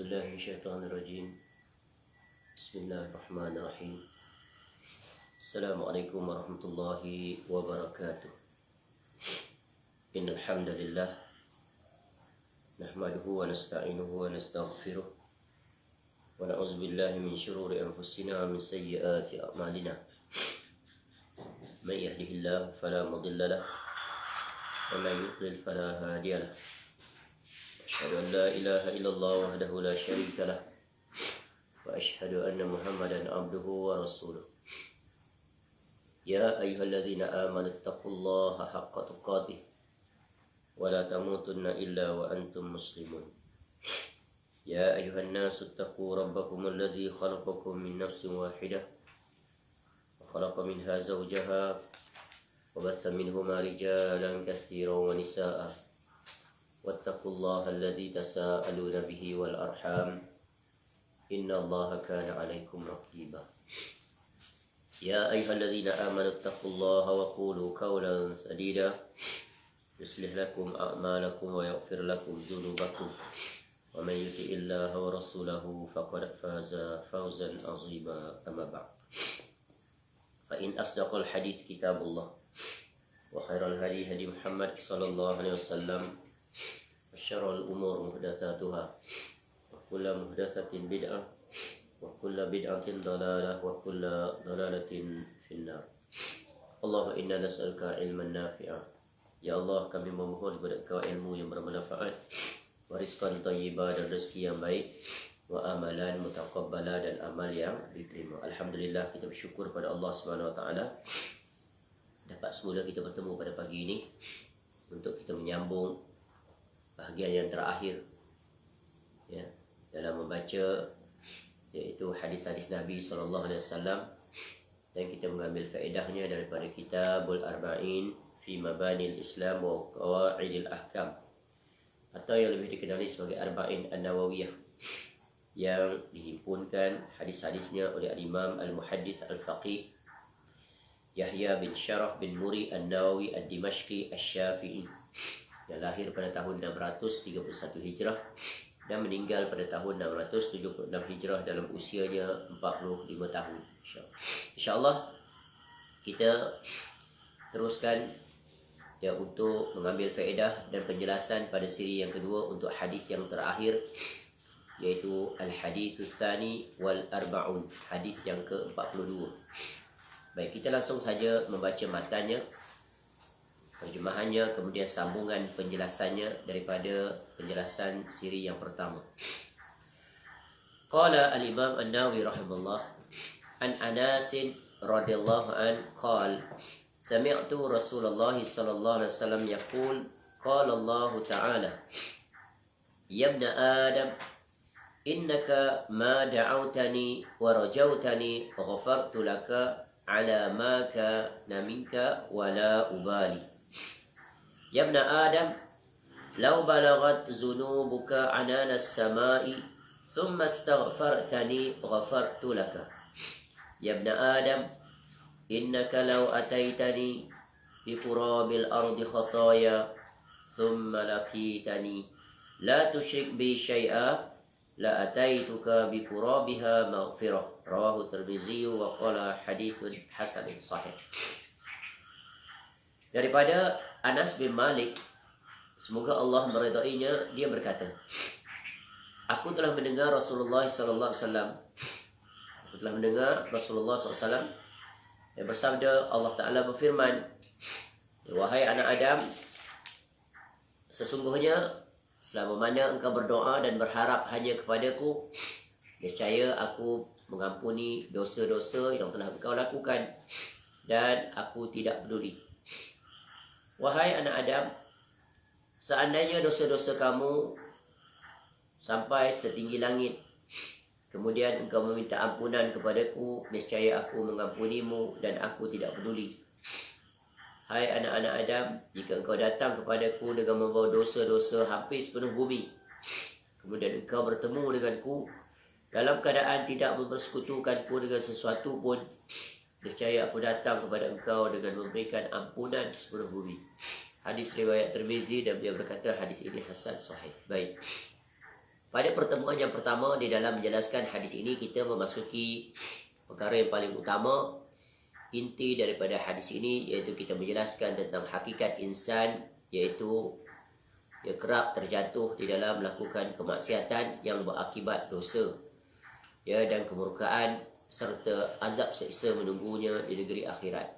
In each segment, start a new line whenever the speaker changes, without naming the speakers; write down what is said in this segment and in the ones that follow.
بالله من الشيطان الرجيم. بسم الله الرحمن الرحيم. السلام عليكم ورحمة الله وبركاته. إن الحمد لله نحمده ونستعينه ونستغفره ونعوذ بالله من شرور أنفسنا ومن سيئات أعمالنا. من يهده الله فلا مضل له ومن يضلل فلا هادي له. أشهد أن لا إله إلا الله وحده لا شريك له وأشهد أن محمدا عبده ورسوله. يا أيها الذين آمنوا اتقوا الله حق تقاته ولا تموتن إلا وأنتم مسلمون. يا أيها الناس اتقوا ربكم الذي خلقكم من نفس واحدة وخلق منها زوجها وبث منهما رجالا كثيرا ونساء واتقوا الله الذي تساءلون به والأرحام إن الله كان عليكم رقيبا. يا أيها الذين آمنوا اتقوا الله وقولوا قولا سديدا يصلح لكم أعمالكم ويغفر لكم ذنوبكم ومن يطع الله ورسوله فقد فاز فوزا عظيما. أما بعد فإن أصدق الحديث كتاب الله وخير الهدي هدي محمد صلى الله عليه وسلم وشر الأمور محدثاتها وكل محدثة بدعة وكل بدعة ضلالة وكل ضلالة في النار. اللهم إنا نسألك علما نافعا. Ya Allah, kami memohon kepada Engkau ilmu yang bermanfaat, wariskan thayyibah dan rezeki yang baik, wa amalan mutaqabbala dan amal yang diterima. Alhamdulillah, kita bersyukur pada Allah Subhanahu wa taala dapat semula kita bertemu pada pagi ini untuk kita menyambung bahagian yang terakhir ya, dalam membaca iaitu hadis-hadis Nabi sallallahu alaihi wasallam, dan kita mengambil faedahnya daripada Kitabul Arba'in fi Mabanil Islam wa Qawaidil Ahkam, atau yang lebih dikenali sebagai Arba'in An-Nawawiyah, yang dihimpunkan hadis-hadisnya oleh Al-Imam Al-Muhaddits Al-Faqih Yahya bin Syaraf bin Muri An-Nawawi Ad-Dimashqi Asy-Syafi'i, yang lahir pada tahun 631 Hijrah dan meninggal pada tahun 676 Hijrah dalam usianya 45 tahun. InsyaAllah kita teruskan ya untuk mengambil faedah dan penjelasan pada siri yang kedua untuk hadis yang terakhir, yaitu Al-Haditsus Tsani wal Arba'un, hadis yang ke-42. Baik, kita langsung saja membaca matanya, terjemahannya, kemudian sambungan penjelasannya daripada penjelasan siri yang pertama. Qala al-Imam An-Nawawi rahimahullah an Anas radhiyallahu an qala sami'tu Rasulullah sallallahu alaihi wasallam yaqul qala Allah ta'ala ya ibna Adam innaka ma da'awtani wa rajawtani ghafartu laka ala ma kana minka wa la ubali. Ya ibna Adam, law balagat zunubuka anana as-sama'i thumma astaghfartani ghafartu laka. Ya ibna Adam, innaka law ataitani bi qurabil ardi khataya thumma laqitani la tusyrik bi syai'a la ataituka bi qurabiha maghfirah. Rawahu Tirmizi wa qala haditsun hasanun sahih. Daripada Anas bin Malik, semoga Allah meridainya, dia berkata, aku telah mendengar Rasulullah sallallahu alaihi wasallam. Aku telah mendengar Rasulullah sallallahu alaihi wasallam yang bersabda, Allah Taala berfirman, wahai anak Adam, sesungguhnya selama mana engkau berdoa dan berharap hanya kepadaku, niscaya aku mengampuni dosa-dosa yang telah engkau lakukan dan aku tidak peduli. Wahai anak Adam, seandainya dosa-dosa kamu sampai setinggi langit, kemudian engkau meminta ampunan kepadaku, niscaya aku mengampunimu dan aku tidak peduli. Hai anak-anak Adam, jika engkau datang kepadaku dengan membawa dosa-dosa hampir sepenuh bumi, kemudian engkau bertemu denganku dalam keadaan tidak mempersekutukanku dengan sesuatu pun, niscaya aku datang kepada engkau dengan memberikan ampunan sepenuh bumi. Hadis riwayat Tirmizi, dan beliau berkata hadis ini hasan sahih. Baik. pada pertemuan yang pertama di dalam menjelaskan hadis ini, kita memasuki perkara yang paling utama, inti daripada hadis ini, iaitu kita menjelaskan tentang hakikat insan, iaitu dia kerap terjatuh di dalam melakukan kemaksiatan yang berakibat dosa, ya, dan kemurkaan serta azab seksa menunggunya di negeri akhirat.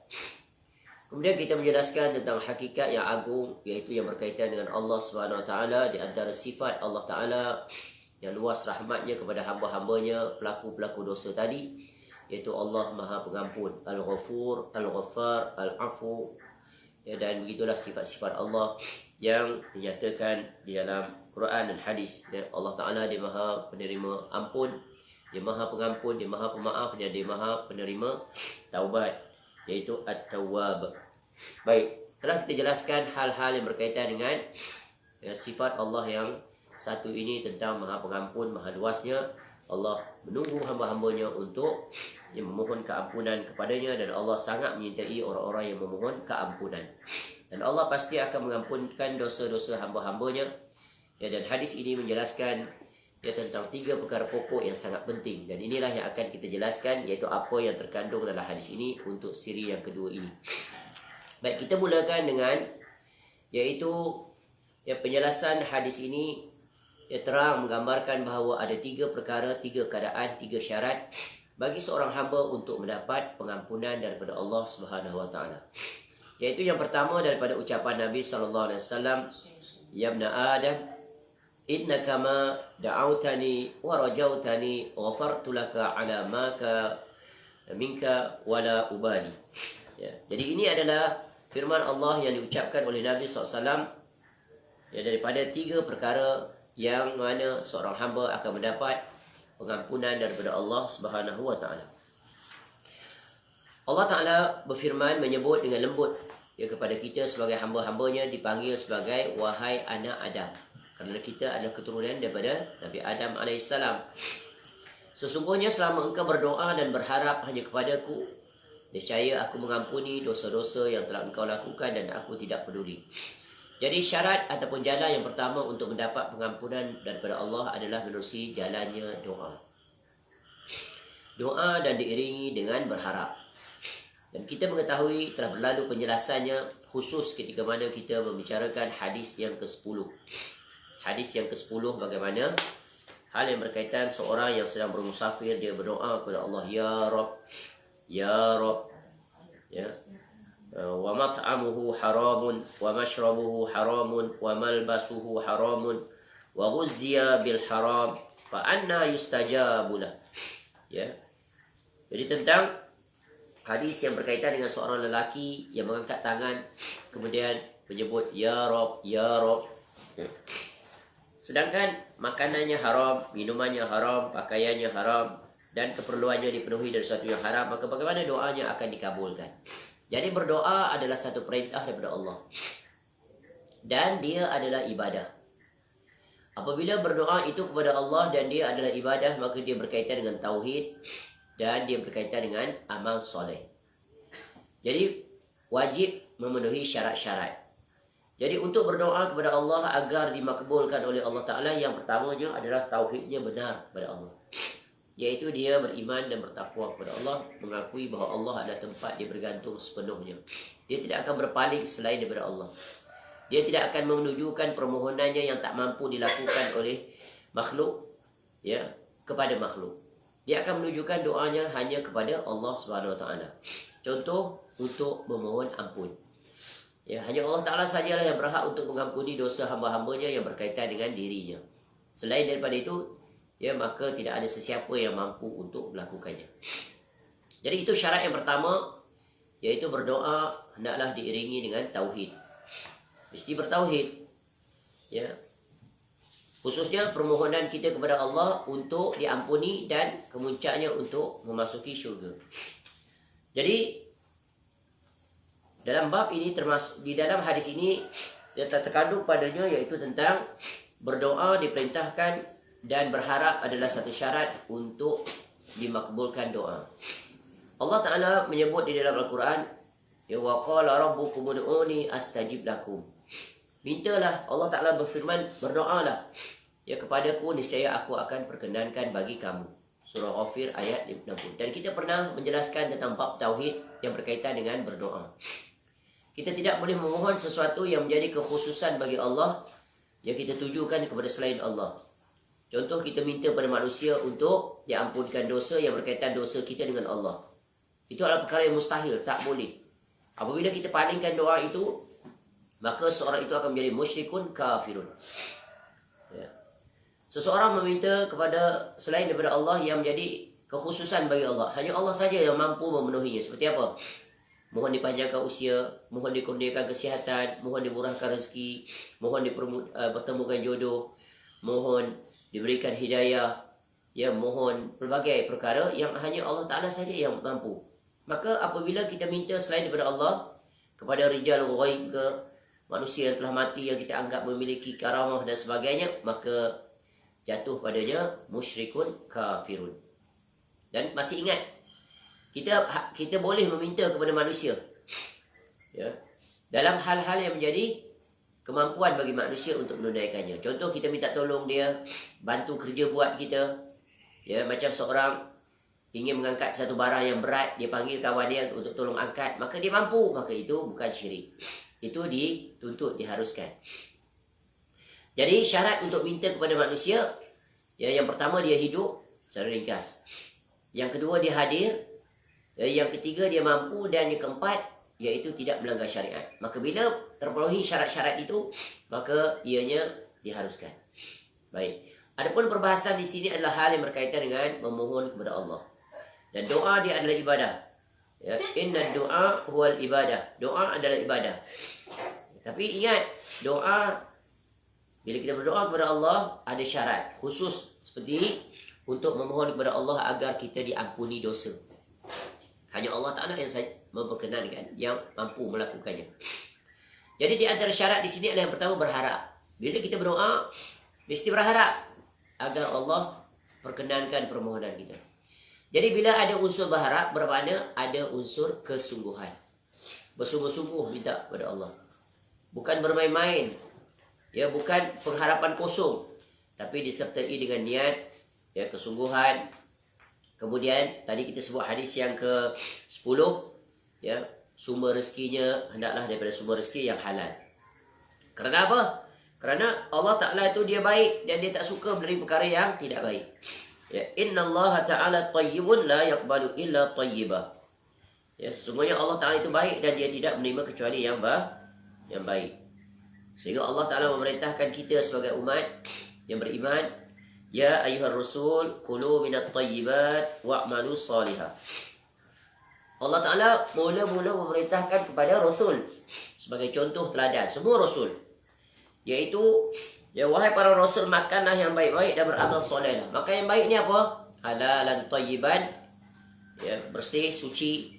Kemudian kita menjelaskan tentang hakikat yang agung, iaitu yang berkaitan dengan Allah Subhanahu Wa Taala. Di antara sifat Allah Taala yang luas rahmatnya kepada hamba-hambanya pelaku-pelaku dosa tadi, iaitu Allah Maha Pengampun, Al-Ghafur, Al-Ghaffar, Al-Afu, ya, dan begitulah sifat-sifat Allah yang dinyatakan di dalam Quran dan hadis, ya. Allah Taala dia Maha Penerima Ampun, dia Maha Pengampun, dia Maha Pemaaf, dan dia Maha Penerima Taubat, iaitu At-Tawwab. Baik, telah kita jelaskan hal-hal yang berkaitan dengan sifat Allah yang satu ini tentang Maha Pengampun, Maha Luasnya. Allah menunggu hamba-hambanya untuk memohon keampunan kepadanya, dan Allah sangat menyintai orang-orang yang memohon keampunan. Dan Allah pasti akan mengampunkan dosa-dosa hamba-hambanya. Ya, dan hadis ini menjelaskan ya tentang 3 perkara pokok yang sangat penting, dan inilah yang akan kita jelaskan, iaitu apa yang terkandung dalam hadis ini untuk siri yang kedua ini. Baik, kita mulakan dengan iaitu ya penjelasan hadis ini. Ya, terang menggambarkan bahawa ada 3 perkara, 3 keadaan, 3 syarat bagi seorang hamba untuk mendapat pengampunan daripada Allah Subhanahu Wa Taala. Iaitu yang pertama daripada ucapan Nabi sallallahu alaihi wasallam, ya ibna Adam, innaka ma da'autani wa rajautani ghafartu laka ala ma ka minka wala ubali. Ya, jadi ini adalah firman Allah yang diucapkan oleh Nabi SAW, ya, daripada 3 perkara yang mana seorang hamba akan mendapat pengampunan daripada Allah Subhanahu Wa Taala. Allah Taala berfirman, menyebut dengan lembut ya kepada kita sebagai hamba-hambanya, dipanggil sebagai wahai anak Adam, kerana kita adalah keturunan daripada Nabi Adam alaihissalam. Sesungguhnya selama engkau berdoa dan berharap hanya kepadaku, niscaya aku mengampuni dosa-dosa yang telah engkau lakukan dan aku tidak peduli. Jadi syarat ataupun jalan yang pertama untuk mendapat pengampunan daripada Allah adalah menerusi jalannya doa. Doa dan diiringi dengan berharap. Dan kita mengetahui telah berlalu penjelasannya, khusus ketika mana kita membicarakan hadis yang ke-10. Hadis yang ke-10 bagaimana hal yang berkaitan seorang yang sedang bermusafir, dia berdoa kepada Allah, ya Rabb, ya Rabb, ya, wa mat'amuhu haramun wa mashrabuhu haramun wa malbasuhu haramun wa ghuzziya bil haram fa anna yustajabu lah. Ya. Jadi tentang hadis yang berkaitan dengan seorang lelaki yang mengangkat tangan kemudian menyebut ya Rabb, ya Rabb. Ya. Sedangkan makanannya haram, minumannya haram, pakaiannya haram, dan keperluannya dipenuhi dari sesuatu yang haram, maka bagaimana doanya akan dikabulkan? Jadi berdoa adalah satu perintah daripada Allah, dan dia adalah ibadah. Apabila berdoa itu kepada Allah dan dia adalah ibadah, maka dia berkaitan dengan tauhid dan dia berkaitan dengan amal soleh. Jadi wajib memenuhi syarat-syarat. Jadi untuk berdoa kepada Allah agar dimakbulkan oleh Allah Ta'ala, yang pertamanya adalah tauhidnya benar kepada Allah, iaitu dia beriman dan bertakwa kepada Allah, mengakui bahawa Allah adalah tempat dia bergantung sepenuhnya. Dia tidak akan berpaling selain daripada Allah. Dia tidak akan menunjukkan permohonannya yang tak mampu dilakukan oleh makhluk, ya, kepada makhluk. Dia akan menunjukkan doanya hanya kepada Allah Subhanahu Wa Taala. Contoh, untuk memohon ampun. Ya, hanya Allah Ta'ala sajalah yang berhak untuk mengampuni dosa hamba-hambanya yang berkaitan dengan dirinya. Selain daripada itu, ya, maka tidak ada sesiapa yang mampu untuk melakukannya. Jadi itu syarat yang pertama, iaitu berdoa hendaklah diiringi dengan tauhid. Mesti bertauhid. Ya. Khususnya permohonan kita kepada Allah untuk diampuni dan kemuncaknya untuk memasuki syurga. Jadi dalam bab ini, termasuk di dalam hadis ini, yang terkandung padanya iaitu tentang berdoa diperintahkan dan berharap adalah satu syarat untuk dimakbulkan doa. Allah Ta'ala menyebut di dalam Al-Quran, ya, wa qala rabbukum ud'uni astajib lakum. Mintalah, Allah Ta'ala berfirman, berdoalah. Ya, kepadaku niscaya aku akan perkenankan bagi kamu. Surah Ghafir ayat 60. Dan kita pernah menjelaskan tentang bab tauhid yang berkaitan dengan berdoa. Kita tidak boleh memohon sesuatu yang menjadi kekhususan bagi Allah yang kita tujukan kepada selain Allah. Contoh, kita minta pada manusia untuk diampunkan dosa yang berkaitan dosa kita dengan Allah. Itu adalah perkara yang mustahil, tak boleh. Apabila kita palingkan doa itu, maka seorang itu akan menjadi musyrikun kafirun. Ya. Seseorang meminta kepada selain daripada Allah yang menjadi kekhususan bagi Allah. Hanya Allah saja yang mampu memenuhinya. Seperti apa? Mohon dipanjangkan usia, mohon dikurniakan kesihatan, mohon dimurahkan rezeki, mohon dipertemukan jodoh, mohon diberikan hidayah, ya, mohon pelbagai perkara yang hanya Allah Ta'ala saja yang mampu. Maka apabila kita minta selain daripada Allah, kepada rijal ghaib ke, manusia yang telah mati yang kita anggap memiliki karamah dan sebagainya, maka jatuh padanya musyrikun kafirun. Dan masih ingat, kita boleh meminta kepada manusia, ya, dalam hal-hal yang menjadi kemampuan bagi manusia untuk menunaikannya. Contoh, kita minta tolong dia bantu kerja buat kita, ya, macam seorang ingin mengangkat satu barang yang berat, dia panggil kawan dia untuk tolong angkat, maka dia mampu, maka itu bukan syirik. Itu dituntut, diharuskan. Jadi syarat untuk minta kepada manusia, ya, yang pertama dia hidup, secara ringkas. Yang kedua dia hadir. Yang ketiga dia mampu. Dan yang keempat, iaitu tidak melanggar syariat. Maka bila terpenuhi syarat-syarat itu, maka ianya diharuskan. Baik. Adapun perbahasan di sini adalah hal yang berkaitan dengan memohon kepada Allah. Dan doa dia adalah ibadah. Ya, inna doa huwal ibadah. Doa adalah ibadah. Tapi ingat, doa, bila kita berdoa kepada Allah, ada syarat khusus seperti untuk memohon kepada Allah agar kita diampuni dosa. Hanya Allah Ta'ala yang memperkenankan, yang mampu melakukannya. Jadi di antara syarat di sini adalah yang pertama, berharap. Bila kita berdoa, mesti berharap agar Allah perkenankan permohonan kita. Jadi bila ada unsur berharap, bermakna ada unsur kesungguhan. Bersungguh-sungguh minta kepada Allah. Bukan bermain-main. Ya, bukan pengharapan kosong, tapi disertai dengan niat, ya, kesungguhan. Kemudian tadi kita sebut hadis yang ke-10, ya, sumber rezekinya hendaklah daripada sumber rezeki yang halal. Kerana apa? Kerana Allah Ta'ala itu dia baik dan dia tak suka dari perkara yang tidak baik. Ya, innallaha ta'ala tayyibun la yaqbalu illa tayyibah. Ya, sesungguhnya Allah Ta'ala itu baik dan dia tidak menerima kecuali yang baik. Sehingga Allah Ta'ala memerintahkan kita sebagai umat yang beriman, ya ayyuhar rasul kulu minat tayyibat wa'malu salihah. Allah Ta'ala mula-mula memerintahkan kepada Rasul sebagai contoh teladan, semua Rasul, iaitu, ya, wahai para Rasul, makanlah yang baik-baik dan beramal soleh. Maka yang baik ni apa? Halalan tayyiban, ya, bersih, suci,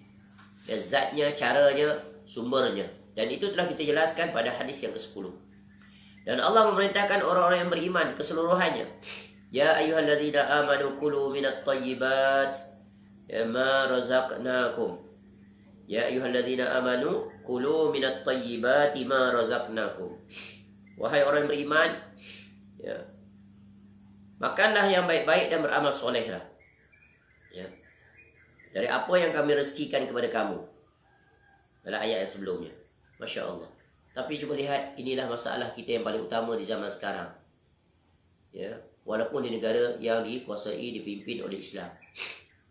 dan zatnya, caranya, sumbernya. Dan itu telah kita jelaskan pada hadis yang ke-10. Dan Allah memerintahkan orang-orang yang beriman keseluruhannya, ya ayyuhalladzina amanu kulu minat tayyibat ma razaqnakum. Ya ayyuhalladzina amanu kulu minat tayyibati ma razaqnakum. Wahai orang yang beriman, ya, makanlah yang baik-baik dan beramal solehlah, ya, dari apa yang kami rezekikan kepada kamu. Dalam ayat yang sebelumnya. Masya Allah. Tapi cuba lihat, inilah masalah kita yang paling utama di zaman sekarang. Ya, walaupun di negara yang dikuasai, dipimpin oleh Islam.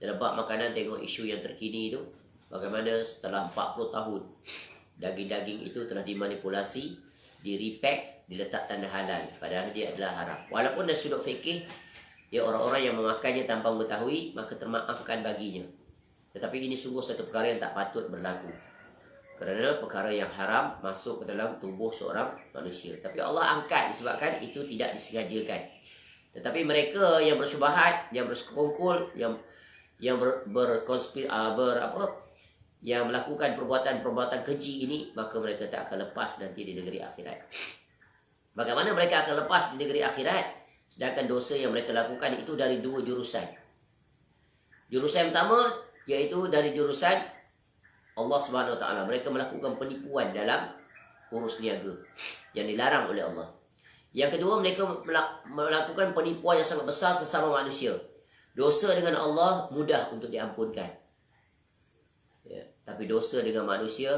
Dalam bab makanan, tengok isu yang terkini itu, bagaimana setelah 40 tahun daging-daging itu telah dimanipulasi, di-repack, diletak tanda halal, padahal dia adalah haram. Walaupun dari sudut fikih, ya, orang-orang yang memakannya tanpa mengetahui, maka termaafkan baginya. Tetapi ini sungguh satu perkara yang tak patut berlaku. Kerana perkara yang haram masuk ke dalam tubuh seorang manusia. Tapi Allah angkat disebabkan itu tidak disengajakan. Tetapi mereka yang bersyubhat, yang bersekongkol, yang yang melakukan perbuatan-perbuatan keji ini, maka mereka tak akan lepas nanti di negeri akhirat. Bagaimana mereka akan lepas di negeri akhirat? Sedangkan dosa yang mereka lakukan itu dari dua jurusan. Jurusan yang pertama, iaitu dari jurusan Allah Subhanahu Wa Taala. Mereka melakukan penipuan dalam urus niaga yang dilarang oleh Allah. Yang kedua, mereka melakukan penipuan yang sangat besar sesama manusia. Dosa dengan Allah mudah untuk diampunkan. Ya, tapi dosa dengan manusia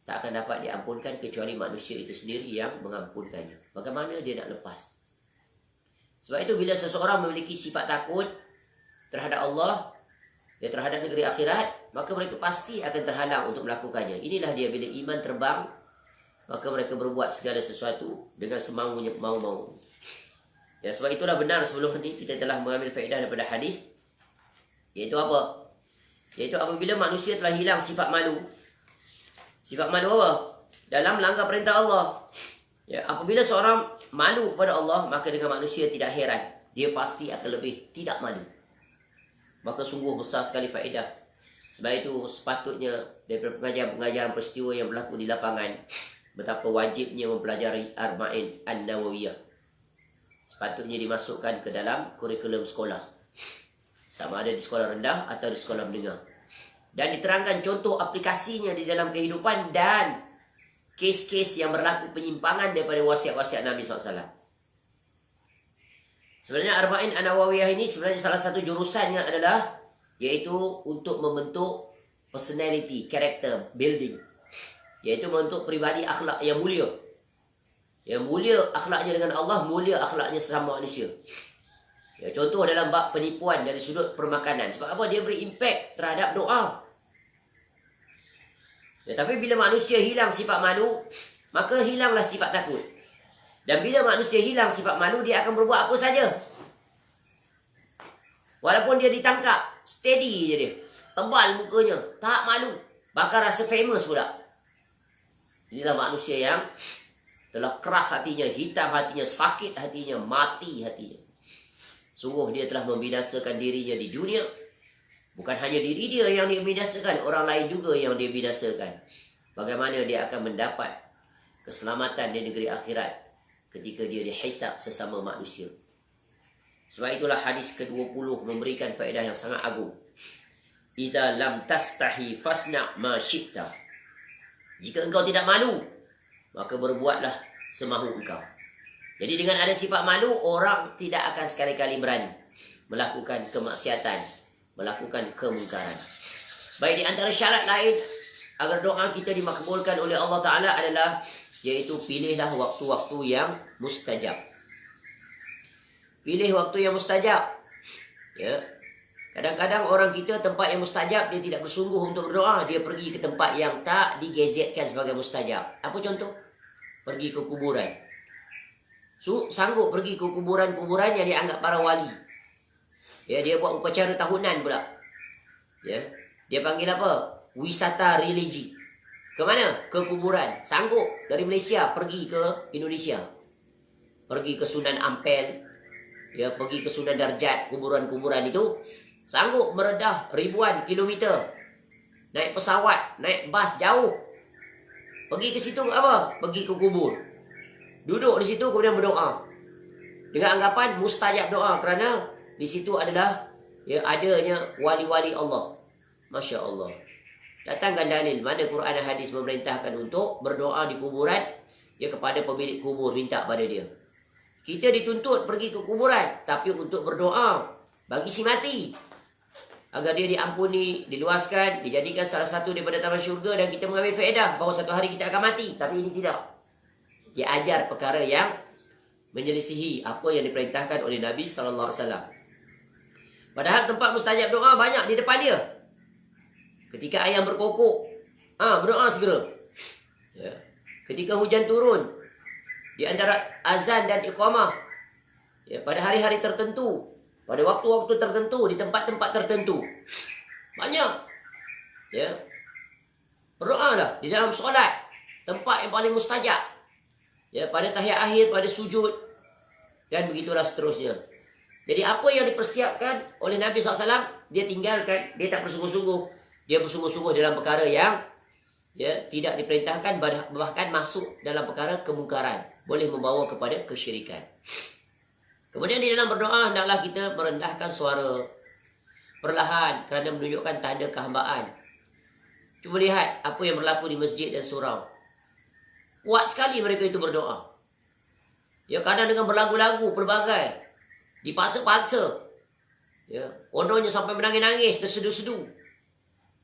tak akan dapat diampunkan kecuali manusia itu sendiri yang mengampunkannya. Bagaimana dia nak lepas? Sebab itu bila seseorang memiliki sifat takut terhadap Allah, ya, terhadap negeri akhirat, maka mereka pasti akan terhalang untuk melakukannya. Inilah dia bila iman terbang, maka mereka berbuat segala sesuatu dengan semaunya, mau-mau. Ya, sebab itulah benar sebelum ini kita telah mengambil faedah daripada hadis, iaitu apa? Iaitu apabila manusia telah hilang sifat malu. Sifat malu apa? Dalam melanggar perintah Allah. Ya, apabila seorang malu kepada Allah, maka dengan manusia tidak heran, dia pasti akan lebih tidak malu. Maka sungguh besar sekali faedah. Sebab itu sepatutnya daripada pengajaran-pengajaran peristiwa yang berlaku di lapangan, betapa wajibnya mempelajari Arba'in An-Nawawiyah. Sepatutnya dimasukkan ke dalam kurikulum sekolah. Sama ada di sekolah rendah atau di sekolah menengah. Dan diterangkan contoh aplikasinya di dalam kehidupan dan kes-kes yang berlaku penyimpangan daripada wasiat-wasiat Nabi SAW. Sebenarnya Arba'in An-Nawawiyah ini sebenarnya salah satu jurusannya adalah iaitu untuk membentuk personality, character building. Iaitu membentuk pribadi akhlak yang mulia. Yang mulia akhlaknya dengan Allah, mulia akhlaknya sesama manusia. Ya, contoh dalam bab penipuan dari sudut permakanan. Sebab apa? Dia beri impact terhadap doa. Ya, tapi bila manusia hilang sifat malu, maka hilanglah sifat takut. Dan bila manusia hilang sifat malu, dia akan berbuat apa saja. Walaupun dia ditangkap, steady je dia. Tebal mukanya, tak malu. Bahkan rasa famous pula. Inilah manusia yang telah keras hatinya, hitam hatinya, sakit hatinya, mati hatinya. Sungguh dia telah membinasakan dirinya di dunia. Bukan hanya diri dia yang dia binasakan, orang lain juga yang dia binasakan. Bagaimana dia akan mendapat keselamatan di negeri akhirat ketika dia dihisab sesama manusia. Sebab itulah hadis ke-20 memberikan faedah yang sangat agung. Idza lam tastahi fasna' ma syi'ta. Jika engkau tidak malu, maka berbuatlah semahu engkau. Jadi dengan ada sifat malu, orang tidak akan sekali-kali berani melakukan kemaksiatan, melakukan kemungkaran. Baik, di antara syarat lain agar doa kita dimakbulkan oleh Allah Ta'ala adalah iaitu pilihlah waktu-waktu yang mustajab. Pilih waktu yang mustajab. Ya. Kadang-kadang orang kita tempat yang mustajab dia tidak bersungguh untuk berdoa, dia pergi ke tempat yang tak digazetkan sebagai mustajab. Apa contoh? Pergi ke kuburan. Sanggup pergi ke kuburan-kuburan yang dianggap para wali. Ya, dia buat upacara tahunan pula. Ya, dia panggil apa? Wisata religi. Ke mana? Ke kuburan. Sanggup dari Malaysia pergi ke Indonesia. Pergi ke Sunan Ampel. Ya, pergi ke Sunan Darjat, kuburan-kuburan itu. Sanggup meredah ribuan kilometer. Naik pesawat, naik bas jauh. Pergi ke situ apa? Pergi ke kubur. Duduk di situ kemudian berdoa. Dengan anggapan mustajab doa kerana di situ adalah ya adanya wali-wali Allah. Masya Allah. Datangkan dalil mana Quran dan hadis memerintahkan untuk berdoa di kuburan ya kepada pemilik kubur, minta pada dia. Kita dituntut pergi ke kuburan tapi untuk berdoa bagi si mati agar dia diampuni, diluaskan, dijadikan salah satu daripada taman syurga dan kita mengambil faedah bahawa satu hari kita akan mati. Tapi ini tidak. Dia ajar perkara yang menyelisihi apa yang diperintahkan oleh Nabi SAW. Padahal tempat mustajab doa banyak di depan dia. Ketika ayam berkokok, berdoa segera. Ya. Ketika hujan turun, di antara azan dan iqamah, ya, pada hari-hari tertentu, pada waktu-waktu tertentu, di tempat-tempat tertentu, banyak. Ya. Berdoalah di dalam solat, tempat yang paling mustajab. Ya, pada tahiyat akhir, pada sujud, dan begitulah seterusnya. Jadi apa yang dipersiapkan oleh Nabi SAW, dia tinggalkan, dia tak bersungguh-sungguh. Dia bersungguh-sungguh dalam perkara yang ya, tidak diperintahkan, bahkan masuk dalam perkara kemungkaran. Boleh membawa kepada kesyirikan. Kemudian di dalam berdoa, hendaklah kita merendahkan suara perlahan kerana menunjukkan tanda kehambaan. Cuba lihat apa yang berlaku di masjid dan surau. Kuat sekali mereka itu berdoa. Ya, kadang dengan berlagu-lagu pelbagai. Dipaksa-paksa. Ya, kononnya sampai menangis-nangis, tersedu-sedu.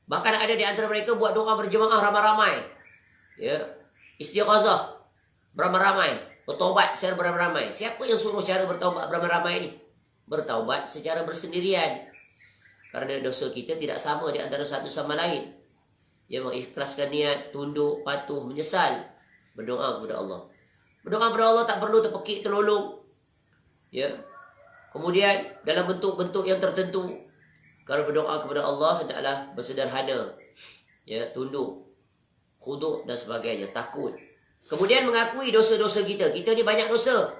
Bahkan ada di antara mereka buat doa berjemaah ramai-ramai. Ya, istighazah beramai-ramai, bertaubat secara beramai-ramai. Siapa yang suruh cara bertaubat beramai-ramai ini? Bertaubat secara bersendirian. Karena dosa kita tidak sama di antara satu sama lain. Ya, mengikhlaskan niat, tunduk, patuh, menyesal, berdoa kepada Allah. Berdoa kepada Allah tak perlu terpekik, terlolong. Ya. Kemudian dalam bentuk-bentuk yang tertentu. Kalau berdoa kepada Allah hendaklah bersederhana. Ya, tunduk, khuduk dan sebagainya, takut. Kemudian mengakui dosa-dosa kita. Kita ni banyak dosa.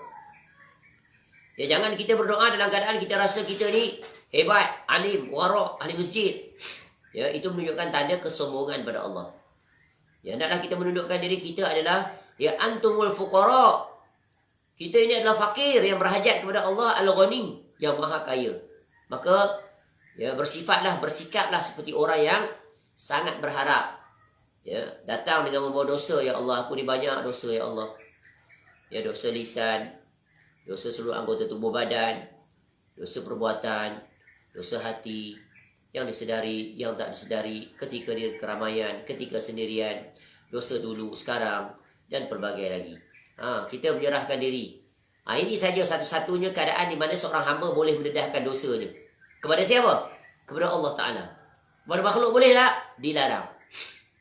Ya, jangan kita berdoa dalam keadaan kita rasa kita ni hebat, alim, warak, ahli masjid. Ya, itu menunjukkan tanda kesombongan pada Allah. Ya, hendaklah kita menundukkan diri kita adalah ya antumul fuqara. Kita ini adalah fakir yang berhajat kepada Allah Al-Ghani yang maha kaya. Maka ya bersifatlah, bersikaplah seperti orang yang sangat berharap. Ya, datang dengan membawa dosa, ya Allah, aku ni banyak dosa ya Allah. Ya, dosa lisan, dosa seluruh anggota tubuh badan, dosa perbuatan, dosa hati, yang disedari, yang tak disedari, ketika di keramaian, ketika sendirian, dosa dulu, sekarang, dan pelbagai lagi. Kita menyerahkan diri. Ini saja satu-satunya keadaan di mana seorang hamba boleh mendedahkan dosanya. Kepada siapa? Kepada Allah Ta'ala. Kepada makhluk boleh tak? Dilarang.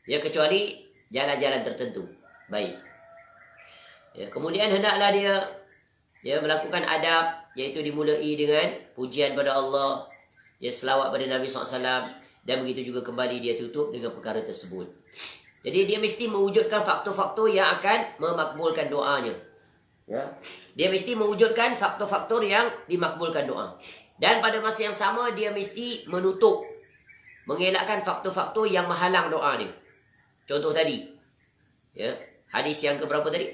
Ya, kecuali jalan-jalan tertentu. Baik. Ya, kemudian hendaklah dia melakukan adab, iaitu dimulai dengan pujian pada Allah, ya, selawat pada Nabi SAW, dan begitu juga kembali dia tutup dengan perkara tersebut. Jadi dia mesti mewujudkan faktor-faktor yang akan memakbulkan doanya. Ya. Dia mesti mewujudkan faktor-faktor yang dimakbulkan doa. Dan pada masa yang sama dia mesti menutup, mengelakkan faktor-faktor yang menghalang doa dia. Contoh tadi, ya, hadis yang keberapa tadi?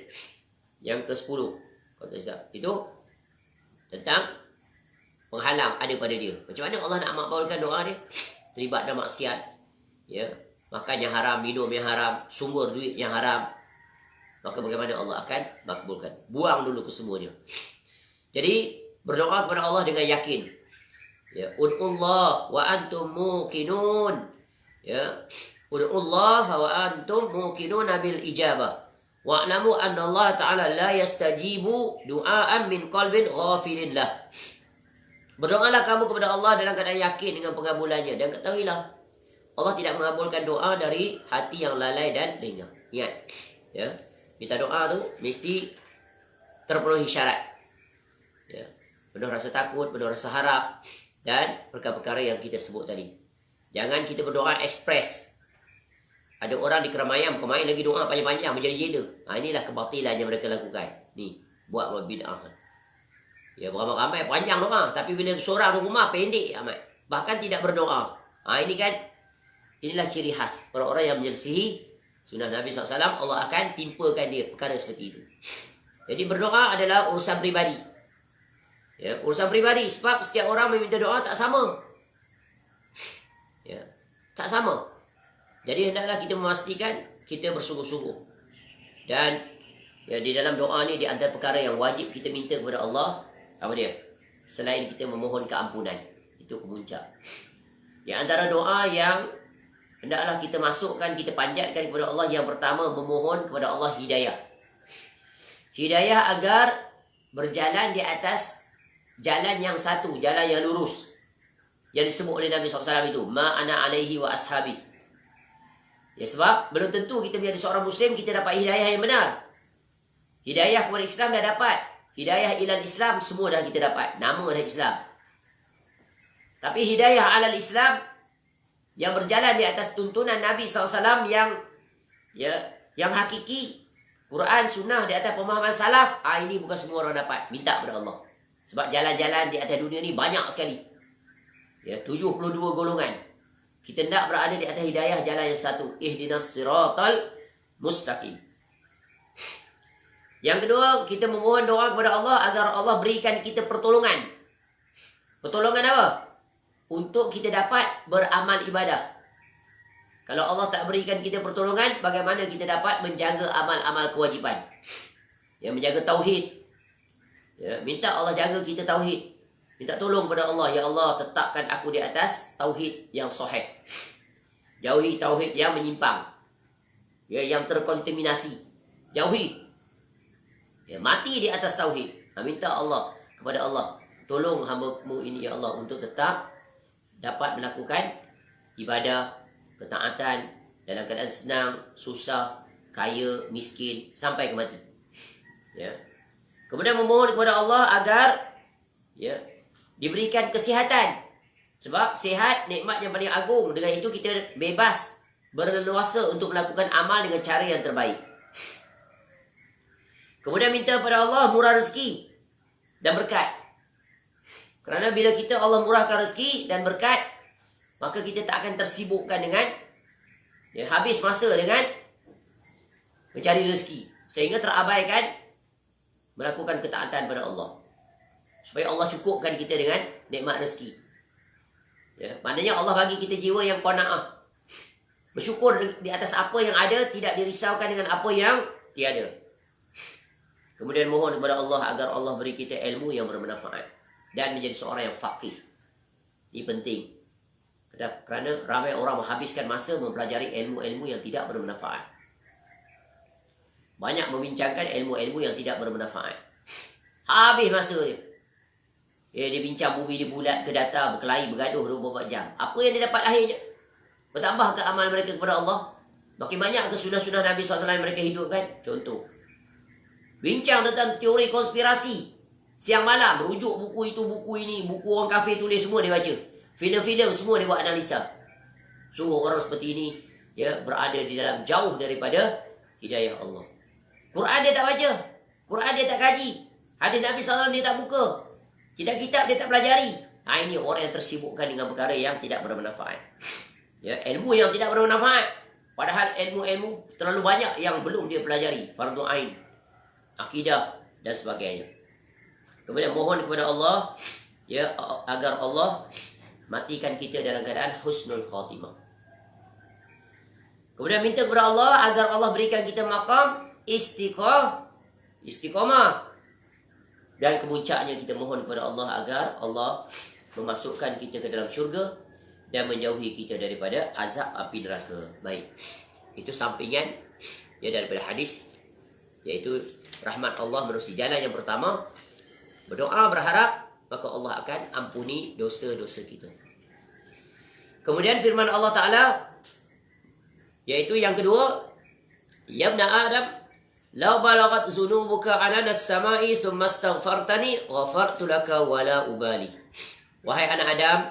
Yang ke-10. Kalau tak silap. Itu tentang penghalang ada pada dia. Macam mana Allah nak makbulkan doa dia? Terlibat dalam maksiat, ya, makan yang haram, minum yang haram, sumber duit yang haram. Maka bagaimana Allah akan makbulkan? Buang dulu kesemuanya. Jadi berdoa kepada Allah dengan yakin. Ya, ud'ullah wa antum muqinun. Ya, ud'ullah wa antum muqinun bil ijabah. Wa'lamu anna Allah Ta'ala la yastajibu du'aan min qalbin ghafilin lah. Berdoalah kamu kepada Allah dalam keadaan yakin dengan pengabulannya. Dan ketahuilah, Allah tidak mengabulkan doa dari hati yang lalai dan lengah. Ingat, ya, minta doa tu mesti terpenuhi syarat. Ya, penuh rasa takut, penuh rasa harap, dan perkara-perkara yang kita sebut tadi. Jangan kita berdoa ekspres. Ada orang di keramaian lagi doa panjang-panjang menjadi-jeda. Inilah kebatilan yang mereka lakukan. Ni, buat bid'ah. Ya, beramai-ramai panjang doa, tapi bila seorang di rumah pendek amat. Bahkan tidak berdoa. Ini kan, inilah ciri khas orang-orang yang menyelisihi sunnah Nabi SAW. Allah akan timpakan dia perkara seperti itu. Jadi berdoa adalah urusan pribadi. Ya, urusan pribadi, sebab setiap orang meminta doa tak sama. Ya, tak sama. Jadi hendaklah kita memastikan kita bersungguh-sungguh. Dan ya, di dalam doa ni, di antara perkara yang wajib kita minta kepada Allah, apa dia? Selain kita memohon keampunan, itu kemuncak. Di antara doa yang hendaklah kita masukkan, kita panjatkan kepada Allah, yang pertama memohon kepada Allah hidayah. Hidayah agar berjalan di atas jalan yang satu, jalan yang lurus, yang disebut oleh Nabi SAW itu, ma ana alaihi wa ashabi. Ya, sebab belum tentu kita menjadi seorang Muslim kita dapat hidayah yang benar. Hidayah kepada Islam dah dapat. Hidayah ilal Islam semua dah kita dapat. Nama dah Islam. Tapi hidayah alal Islam yang berjalan di atas tuntunan Nabi SAW yang hakiki, Quran, Sunnah, di atas pemahaman salaf, ini bukan semua orang dapat. Minta kepada Allah. Sebab jalan-jalan di atas dunia ni banyak sekali. Ya, 72 golongan. Kita hendak berada di atas hidayah jalan yang satu. Ihdinas siratal mustaqim. Yang kedua, kita memohon doa kepada Allah agar Allah berikan kita pertolongan. Pertolongan apa? Untuk kita dapat beramal ibadah. Kalau Allah tak berikan kita pertolongan, bagaimana kita dapat menjaga amal-amal kewajipan? Yang menjaga tauhid, Ya, minta Allah jaga kita tauhid. Minta tolong kepada Allah, ya Allah tetapkan aku di atas tauhid yang sahih. Jauhi tauhid yang menyimpang. Ya, yang terkontaminasi. Jauhi. Ya, mati di atas tauhid. Minta Allah kepada Allah, tolong hamba-Mu ini ya Allah untuk tetap dapat melakukan ibadah, ketaatan dalam keadaan senang, susah, kaya, miskin sampai ke mati. Ya. Kemudian memohon kepada Allah agar ya diberikan kesihatan. Sebab sihat nikmat yang paling agung. Dengan itu kita bebas, berleluasa untuk melakukan amal dengan cara yang terbaik. Kemudian minta kepada Allah murah rezeki dan berkat. Kerana bila kita Allah murahkan rezeki dan berkat, maka kita tak akan tersibukkan dengan ya, habis masa dengan mencari rezeki. Sehingga terabaikan melakukan ketaatan pada Allah. Supaya Allah cukupkan kita dengan nikmat rezeki. Ya, maknanya Allah bagi kita jiwa yang qanaah. Bersyukur di atas apa yang ada, tidak dirisaukan dengan apa yang tiada. Kemudian mohon kepada Allah agar Allah beri kita ilmu yang bermanfaat dan menjadi seorang yang faqih. Ini penting. Kerana ramai orang menghabiskan masa mempelajari ilmu-ilmu yang tidak bermanfaat. Banyak membincangkan ilmu-ilmu yang tidak bermanfaat. Habis masa dia. Dia bincang bumi di bulat ke datar, berkelahi, bergaduh 24 jam. Apa yang dia dapat akhirnya? Bertambah ke amal mereka kepada Allah? Makin banyak ke sunnah-sunnah Nabi SAW mereka hidupkan? Contoh. Bincang tentang teori konspirasi. Siang malam, rujuk buku itu, buku ini, buku orang kafir tulis, semua dia baca. Filem-filem semua dia buat analisa. Suruh orang seperti ini ya, berada di dalam jauh daripada hidayah Allah. Quran dia tak baca. Quran dia tak kaji. Hadis Nabi SAW dia tak buka. Kitab-kitab dia tak pelajari. Ini orang yang tersibukkan dengan perkara yang tidak bermanfaat. Ya, ilmu yang tidak bermanfaat. Padahal ilmu-ilmu terlalu banyak yang belum dia pelajari. Fardu ain, akidah dan sebagainya. Kemudian mohon kepada Allah ya agar Allah matikan kita dalam keadaan husnul khatimah. Kemudian minta kepada Allah agar Allah berikan kita maqam istiqamah. Dan kemuncaknya kita mohon kepada Allah agar Allah memasukkan kita ke dalam syurga dan menjauhi kita daripada azab api neraka. Baik. Itu sampingan ya daripada hadis, iaitu rahmat Allah menerusi jalan yang pertama. Berdoa berharap, maka Allah akan ampuni dosa-dosa kita. Kemudian firman Allah Ta'ala, yaitu yang kedua, ya ibna Adam, law balagat zunubuka anana as-sama'i thumma astaghfartani ghafartu laka wala ubali. Wahai anak Adam,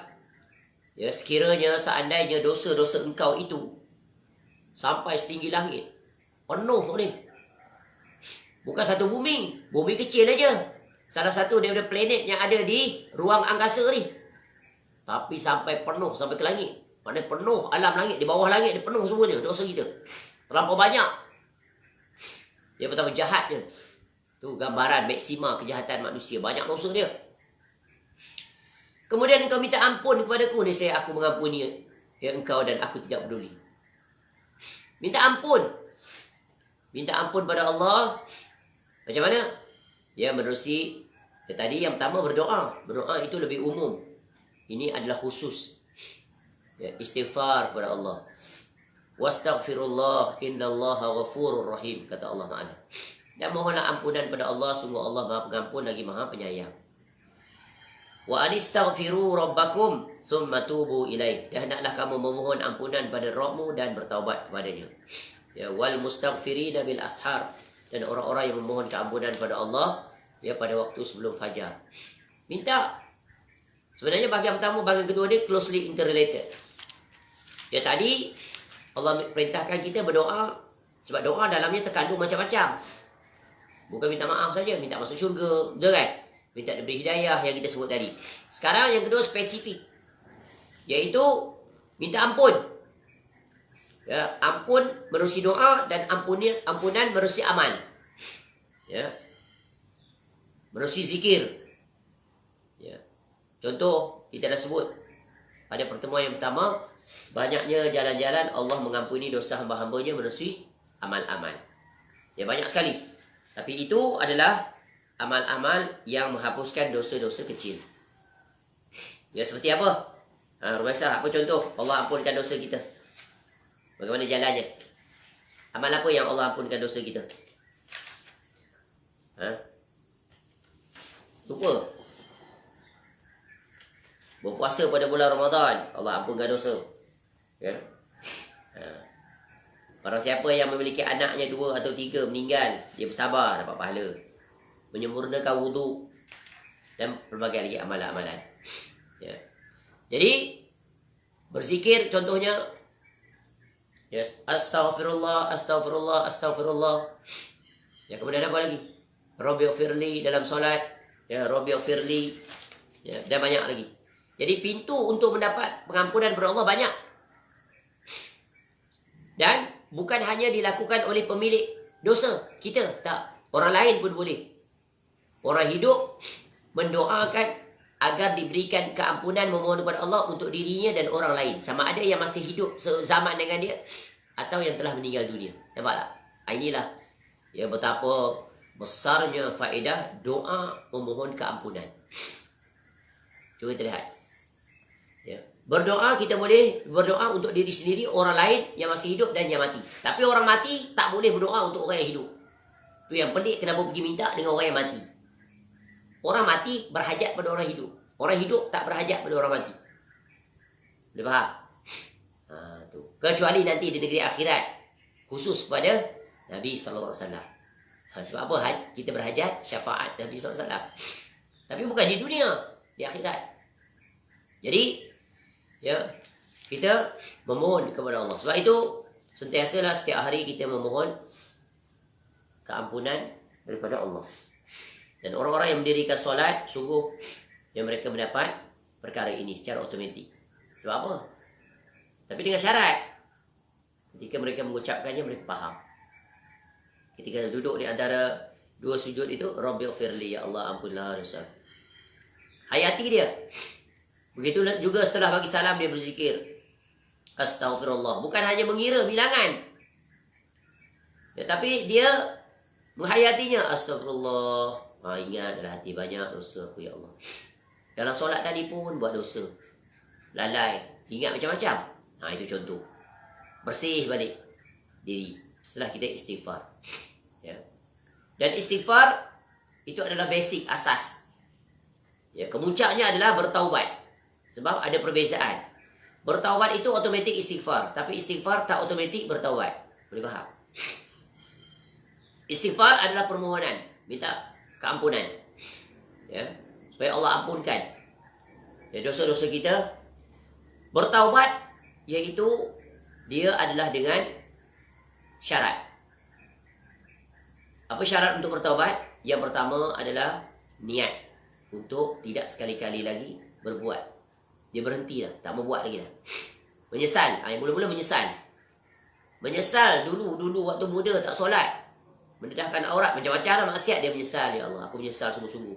ya sekiranya seandainya dosa-dosa engkau itu sampai setinggi langit, penuh ni. Bukan satu bumi kecil aja. Salah satu daripada planet yang ada di ruang angkasa ni. Tapi sampai penuh, sampai ke langit. Maknanya penuh alam langit, di bawah langit dia penuh semuanya dosa kita. Terlampau banyak. Dia betapa jahatnya. Tu gambaran maksima kejahatan manusia. Banyak dosa dia. Kemudian engkau minta ampun kepadaku. Nescaya aku mengampuni ya engkau dan aku tidak peduli. Minta ampun. Minta ampun pada Allah. Macam mana? Ya menerusi ya, tadi yang pertama berdoa. Berdoa itu lebih umum. Ini adalah khusus. Ya, istighfar kepada Allah. Wastaghfirullah innallaha ghafurur rahim, kata Allah Ta'ala. Dan mohonlah ampunan pada Allah, sungguh Allah Maha Pengampun lagi Maha Penyayang. Wa anistaghfiru rabbakum summa tubu ilaih. Dan hendaklah kamu memohon ampunan pada Rabbmu dan bertaubat kepadanya. Ya, wal mustaghfirina bil ashar, dan orang-orang yang memohon keampunan pada Allah ya pada waktu sebelum fajar. Minta. Sebenarnya bahagian pertama, bahagian kedua dia closely interrelated. Ya tadi Allah perintahkan kita berdoa, sebab doa dalamnya terkandung macam-macam. Bukan minta maaf saja, minta masuk syurga, betul kan? Minta diberi hidayah yang kita sebut tadi. Sekarang yang kedua spesifik, iaitu minta ampun. Ya, ampun menerusi doa dan ampunan menerusi amal. Ya. Menerusi zikir. Ya. Contoh kita dah sebut pada pertemuan yang pertama, banyaknya jalan-jalan Allah mengampuni dosa hamba-hambanya menerusi amal-amal. Ya banyak sekali. Tapi itu adalah amal-amal yang menghapuskan dosa-dosa kecil. Ya, seperti apa? Rumaisa, apa contoh Allah ampunkan dosa kita? Bagaimana jalannya? Amal apa yang Allah ampunkan dosa kita? Lupa. Berpuasa pada bulan Ramadan, Allah ampunkan dosa. Ya. Barang siapa yang memiliki anaknya 2 atau 3 meninggal, dia bersabar, dapat pahala. Menyempurnakan wuduk dan berbagai lagi amalan-amalan. Ya. Jadi berzikir contohnya, yes, astaghfirullah, astaghfirullah, astaghfirullah. Ya, kemudian apa lagi? Rabbighfirli dalam solat, ya, Rabbighfirli, ya, dan banyak lagi. Jadi pintu untuk mendapat pengampunan dari Allah banyak. Dan bukan hanya dilakukan oleh pemilik dosa kita, tak. Orang lain pun boleh. Orang hidup mendoakan agar diberikan keampunan, memohon kepada Allah untuk dirinya dan orang lain. Sama ada yang masih hidup sezaman dengan dia atau yang telah meninggal dunia. Nampak tak? Inilah ya betapa besarnya faedah doa memohon keampunan. Cuba kita lihat. Ya. Berdoa kita boleh berdoa untuk diri sendiri, orang lain yang masih hidup dan yang mati. Tapi orang mati tak boleh berdoa untuk orang yang hidup. Itu yang pelik, kenapa pergi minta dengan orang yang mati. Orang mati berhajat pada orang hidup. Orang hidup tak berhajat pada orang mati. Boleh faham? Tu. Kecuali nanti di negeri akhirat, khusus pada Nabi SAW. Sebab apa? Kita berhajat syafaat Nabi SAW. Tapi bukan di dunia, di akhirat. Jadi ya, kita memohon kepada Allah. Sebab itu sentiasalah setiap hari kita memohon keampunan daripada Allah. Dan orang-orang yang mendirikan solat, sungguh yang mereka mendapat perkara ini secara otomatik. Sebab apa? Tapi dengan syarat, ketika mereka mengucapkannya, mereka faham. Ketika duduk di antara 2 sujud itu, Rabbighfirli, ya Allah ampunlah dosa. Hayati dia. Begitu juga setelah bagi salam dia berzikir astaghfirullah. Bukan hanya mengira bilangan, tetapi dia menghayatinya. Astagfirullah. Ingat dalam hati banyak dosa aku ya Allah. Dalam solat tadi pun buat dosa, lalai, ingat macam-macam. Itu contoh. Bersih balik diri setelah kita istighfar. Ya. Dan istighfar itu adalah basic, asas. Ya, kemuncaknya adalah bertaubat. Sebab ada perbezaan. Bertaubat itu otomatik istighfar, tapi istighfar tak otomatik bertaubat. Boleh faham? Istighfar adalah permohonan, minta keampunan. Ya, supaya Allah ampunkan ya dosa-dosa kita. Bertaubat iaitu dia adalah dengan syarat. Apa syarat untuk bertaubat? Yang pertama adalah niat untuk tidak sekali-kali lagi berbuat. Dia berhenti dah, tak mau buat lagi dah. Menyesal, yang mula-mula menyesal. Menyesal dulu waktu muda tak solat, mendedahkan aurat, macam-macam lah maksiat, dia menyesal. Ya Allah, aku menyesal sungguh-sungguh.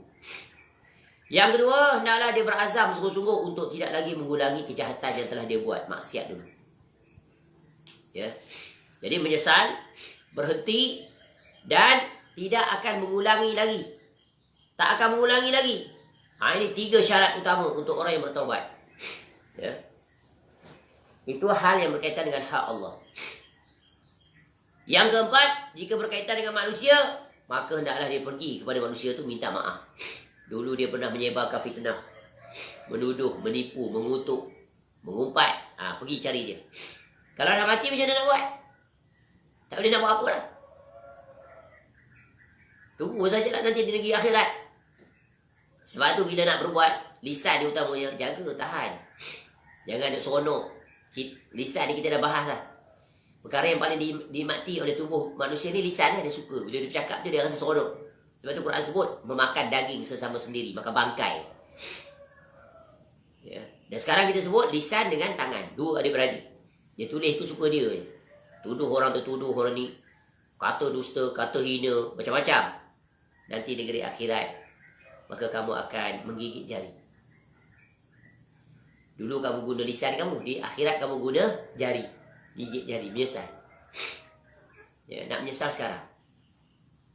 Yang kedua, hendaklah dia berazam sungguh-sungguh untuk tidak lagi mengulangi kejahatan yang telah dia buat, maksiat dulu. Ya. Jadi menyesal, berhenti, dan tidak akan mengulangi lagi. Tak akan mengulangi lagi. Ini 3 syarat utama untuk orang yang bertaubat. Ya. Itu hal yang berkaitan dengan hak Allah. Yang keempat, jika berkaitan dengan manusia, maka hendaklah dia pergi kepada manusia itu minta maaf. Dulu dia pernah menyebarkan fitnah, menuduh, menipu, mengutuk, mengumpat. Pergi cari dia. Kalau dah mati macam mana nak buat? Tak boleh nak buat apa lah. Tunggu sajalah nanti di negeri akhirat. Sebab tu bila nak berbuat, lisan dia utamanya jaga, tahan. Jangan nak seronok. Lisan ni kita dah bahas lah. Perkara yang paling dinikmati oleh tubuh manusia ni lisan lah, dia suka. Bila dia bercakap dia rasa seronok. Sebab tu Quran sebut memakan daging sesama sendiri, makan bangkai. Ya. Dan sekarang kita sebut lisan dengan tangan, 2 adik-beradik. Dia tulis tu suka dia. Tuduh orang tu, tuduh orang ni, kata dusta, kata hina, macam-macam. Nanti negeri akhirat, maka kamu akan menggigit jari. Dulu kamu guna lisan kamu, di akhirat kamu guna jari. Gigit jari, menyesal. Ya, nak menyesal sekarang.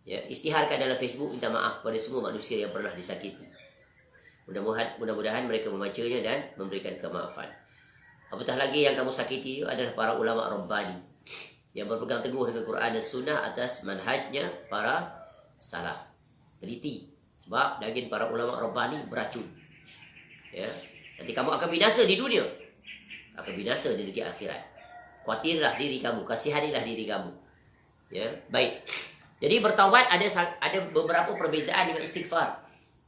Ya, istiharkan dalam Facebook minta maaf pada semua manusia yang pernah disakiti. Mudah-mudahan mereka membacanya dan memberikan kemaafan. Apatah lagi yang kamu sakiti itu adalah para ulama Rabbani yang berpegang teguh dengan Quran dan Sunnah atas manhajnya para salaf. Teliti, sebab daging para ulama Rabbani beracun. Ya, nanti kamu akan binasa di dunia, akan binasa di negeri akhirat. Khawatirlah diri kamu, kasihanilah diri kamu. Ya, baik. Jadi bertaubat ada beberapa perbezaan dengan istighfar.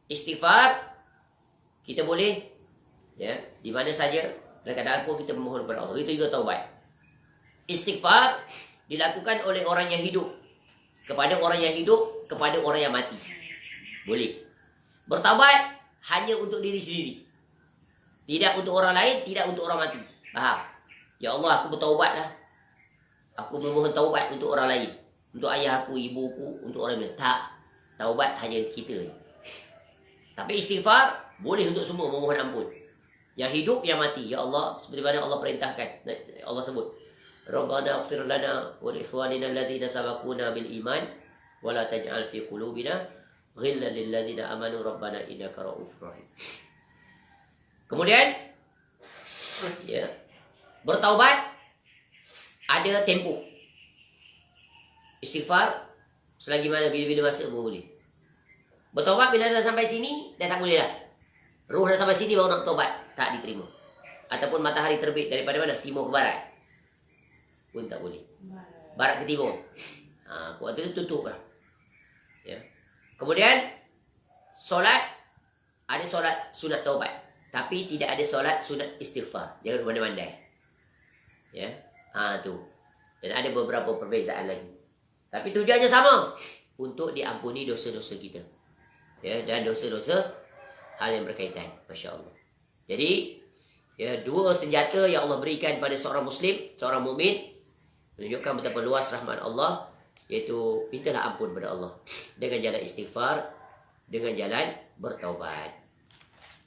Istighfar kita boleh ya di mana saja dan keadaan pun kita memohon kepada Allah. Itu juga taubat. Istighfar dilakukan oleh orang yang hidup kepada orang yang hidup kepada orang yang mati. Boleh. Bertaubat hanya untuk diri sendiri. Tidak untuk orang lain, tidak untuk orang mati. Faham? Ya Allah, aku bertaubatlah. Aku memohon taubat untuk orang lain. Untuk ayah aku, ibuku, untuk orang lain. Tak. Taubat hanya kita. Tapi istighfar boleh untuk semua memohon ampun. Yang hidup, yang mati. Ya Allah, seperti mana Allah perintahkan. Allah sebut. Rabbana ighfir lana wa li ikhwanina alladhina sabaquna bil iman wa la taj'al fi qulubina ghillan lil ladzina amanu rabbana innaka ra'ufur rahim. Kemudian ya, bertaubat ada tempoh. Istighfar selagi mana bila-bila masa pun boleh. Bertaubat bila dah sampai sini dah tak boleh dah. Ruh dah sampai sini baru nak taubat, tak diterima. Ataupun matahari terbit daripada mana? Timur ke barat. Pun tak boleh. Barat ke timur. Waktu itu tutup lah. Ya. Kemudian solat, ada solat sunat taubat, tapi tidak ada solat sunat istighfar. Jangan pandai-pandai. Ya. Tu. Dan ada beberapa perbezaan lagi. Tapi tujuannya sama, untuk diampuni dosa-dosa kita. Ya, dan dosa-dosa hal yang berkaitan. Masya Allah. Jadi, ya, dua senjata yang Allah berikan kepada seorang Muslim, seorang mukmin, menunjukkan betapa luas rahmat Allah, iaitu mintalah ampun kepada Allah dengan jalan istighfar, dengan jalan bertaubat.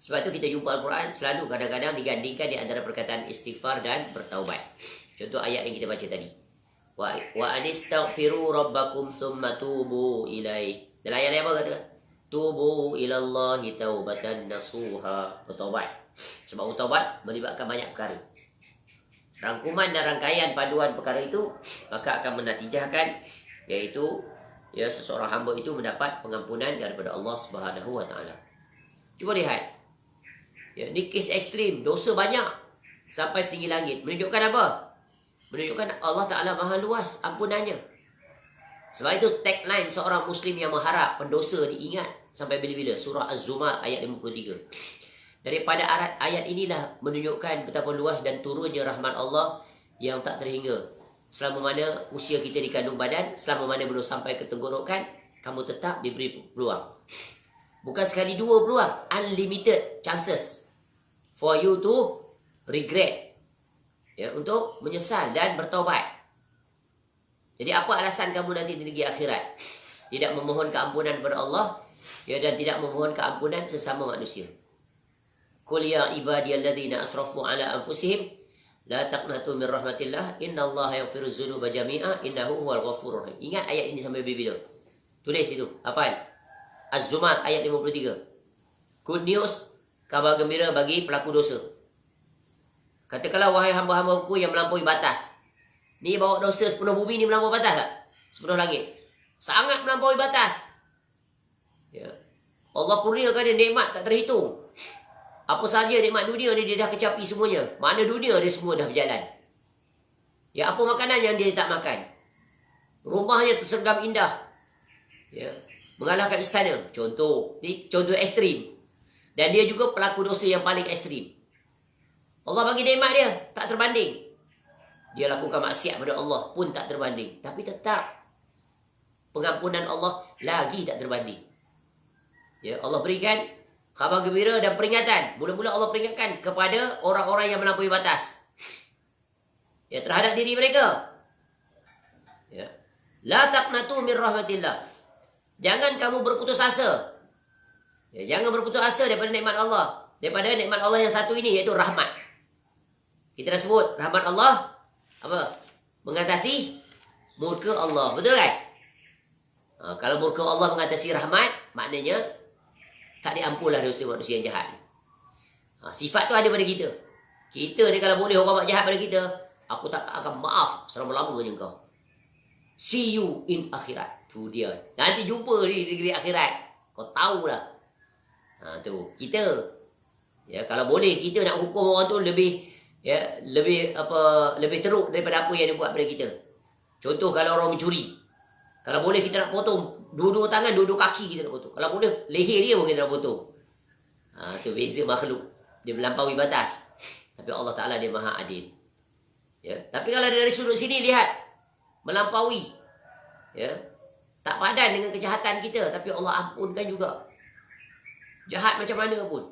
Sebab itu kita jumpa Al-Quran selalu kadang-kadang digandingkan di antara perkataan istighfar dan bertaubat. Contoh ayat yang kita baca tadi. Wa anistaghfiru rabbakum summa tubu ilaih. Dalam ayat apa kata? Tubu ilallahi taubatan nasuha. Bertaubat. Sebab bertaubat melibatkan banyak perkara. Rangkuman dan rangkaian paduan perkara itu maka akan menatijahkan, iaitu ya seseorang hamba itu mendapat pengampunan daripada Allah Subhanahu wa taala. Cuba lihat. Ya, ni kes ekstrim, dosa banyak sampai setinggi langit. Menunjukkan apa? Menunjukkan Allah Ta'ala maha luas ampunannya. Sebab itu tagline seorang Muslim yang mengharap pendosa diingat sampai bila-bila. Surah Az-Zumar ayat 53. Daripada ayat inilah menunjukkan betapa luas dan turunnya rahmat Allah yang tak terhingga. Selama mana usia kita di kandung badan, selama mana belum sampai ke tenggorokan, kamu tetap diberi peluang. Bukan sekali dua peluang, unlimited chances for you to regret. Ya, untuk menyesal dan bertaubat. Jadi apa alasan kamu nanti di negeri akhirat? Tidak memohon keampunan kepada Allah, ya, dan tidak memohon keampunan sesama manusia. Qul ya ibadiyalladzina asrafu ala anfusihim la taqnatu min rahmatillah innallaha yaghfiru dzunuba jami'a innahu huwal ghafurur rahim. Ingat ayat ini sampai bila? Tulis itu, hafal. Az-Zumar ayat 53. Good news, kabar gembira bagi pelaku dosa. Katakanlah wahai hamba-hambaku yang melampaui batas. Ni bawa dosa sepenuh bumi ni melampaui batas tak? Sepenuh langit. Sangat melampaui batas. Ya. Allah kurniakan dia nikmat tak terhitung. Apa saja nikmat dunia ni dia dah kecapi semuanya. Mana dunia dia semua dah berjalan. Ya, apa makanan yang dia tak makan? Rumahnya tersergam indah. Ya. Mengalahkan istana. Contoh. Ni contoh ekstrim. Dan dia juga pelaku dosa yang paling ekstrim. Allah bagi nikmat dia, tak terbanding. Dia lakukan maksiat pada Allah pun tak terbanding. Tapi tetap pengampunan Allah lagi tak terbanding. Ya, Allah berikan khabar gembira dan peringatan. Mula-mula Allah peringatkan kepada orang-orang yang melampaui batas. Ya, terhadap diri mereka. Ya. La taqnatu min rahmatillah. Jangan kamu berputus asa. Ya, jangan berputus asa daripada nikmat Allah. Daripada nikmat Allah yang satu ini, iaitu rahmat. Kita dah sebut rahmat Allah apa? Mengatasi murka Allah. Betul kan? Kalau murka Allah mengatasi rahmat, maknanya tak diampunlah dosa manusia yang jahat. Sifat tu ada pada kita. Kita ni kalau boleh orang buat jahat pada kita, aku tak akan maaf selama-lamanya kau. See you in akhirat. Tu dia. Nanti jumpa di negeri akhirat. Kau tahulah. Tu kita. Ya, kalau boleh kita nak hukum orang tu lebih lebih teruk daripada apa yang dia buat pada kita. Contoh kalau orang mencuri. Kalau boleh kita nak potong dua-dua tangan, dua-dua kaki kita nak potong. Kalau boleh leher dia pun kita nak potong. Tu beza makhluk. Dia melampaui batas. Tapi Allah Ta'ala dia maha adil. Ya. Tapi kalau dari sudut sini lihat. Melampaui. Ya. Tak padan dengan kejahatan kita. Tapi Allah ampunkan juga. Jahat macam mana pun.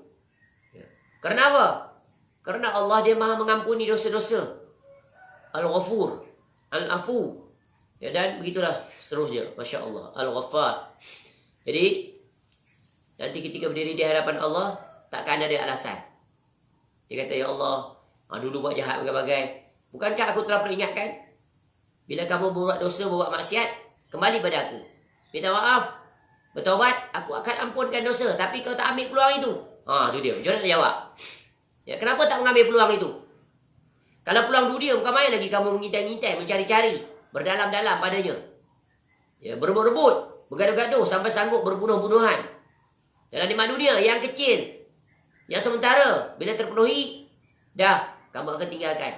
Ya. Kerana apa? Kerana Allah dia maha mengampuni dosa-dosa. Al-Ghafur. Al-Afu. Ya, dan begitulah seterusnya. Masya Allah. Al-Ghaffar. Jadi, nanti ketika berdiri di hadapan Allah, takkan ada alasan. Dia kata, ya Allah, dulu buat jahat bagai-bagai. Bukankah aku telah peringatkan? Bila kamu buat dosa, buat maksiat, kembali pada aku. Minta maaf, bertaubat, aku akan ampunkan dosa. Tapi kau tak ambil peluang itu. Tu dia. Macam mana nak jawab? Ya, kenapa tak mengambil peluang itu? Kalau peluang dunia, bukan main lagi kamu mengintai-ngintai, mencari-cari, berdalam-dalam padanya. Ya, berebut-rebut, bergaduh-gaduh, sampai sanggup berbunuh-bunuhan. Dalam nikmat dunia, yang kecil, yang sementara, bila terpenuhi, dah, kamu akan tinggalkan.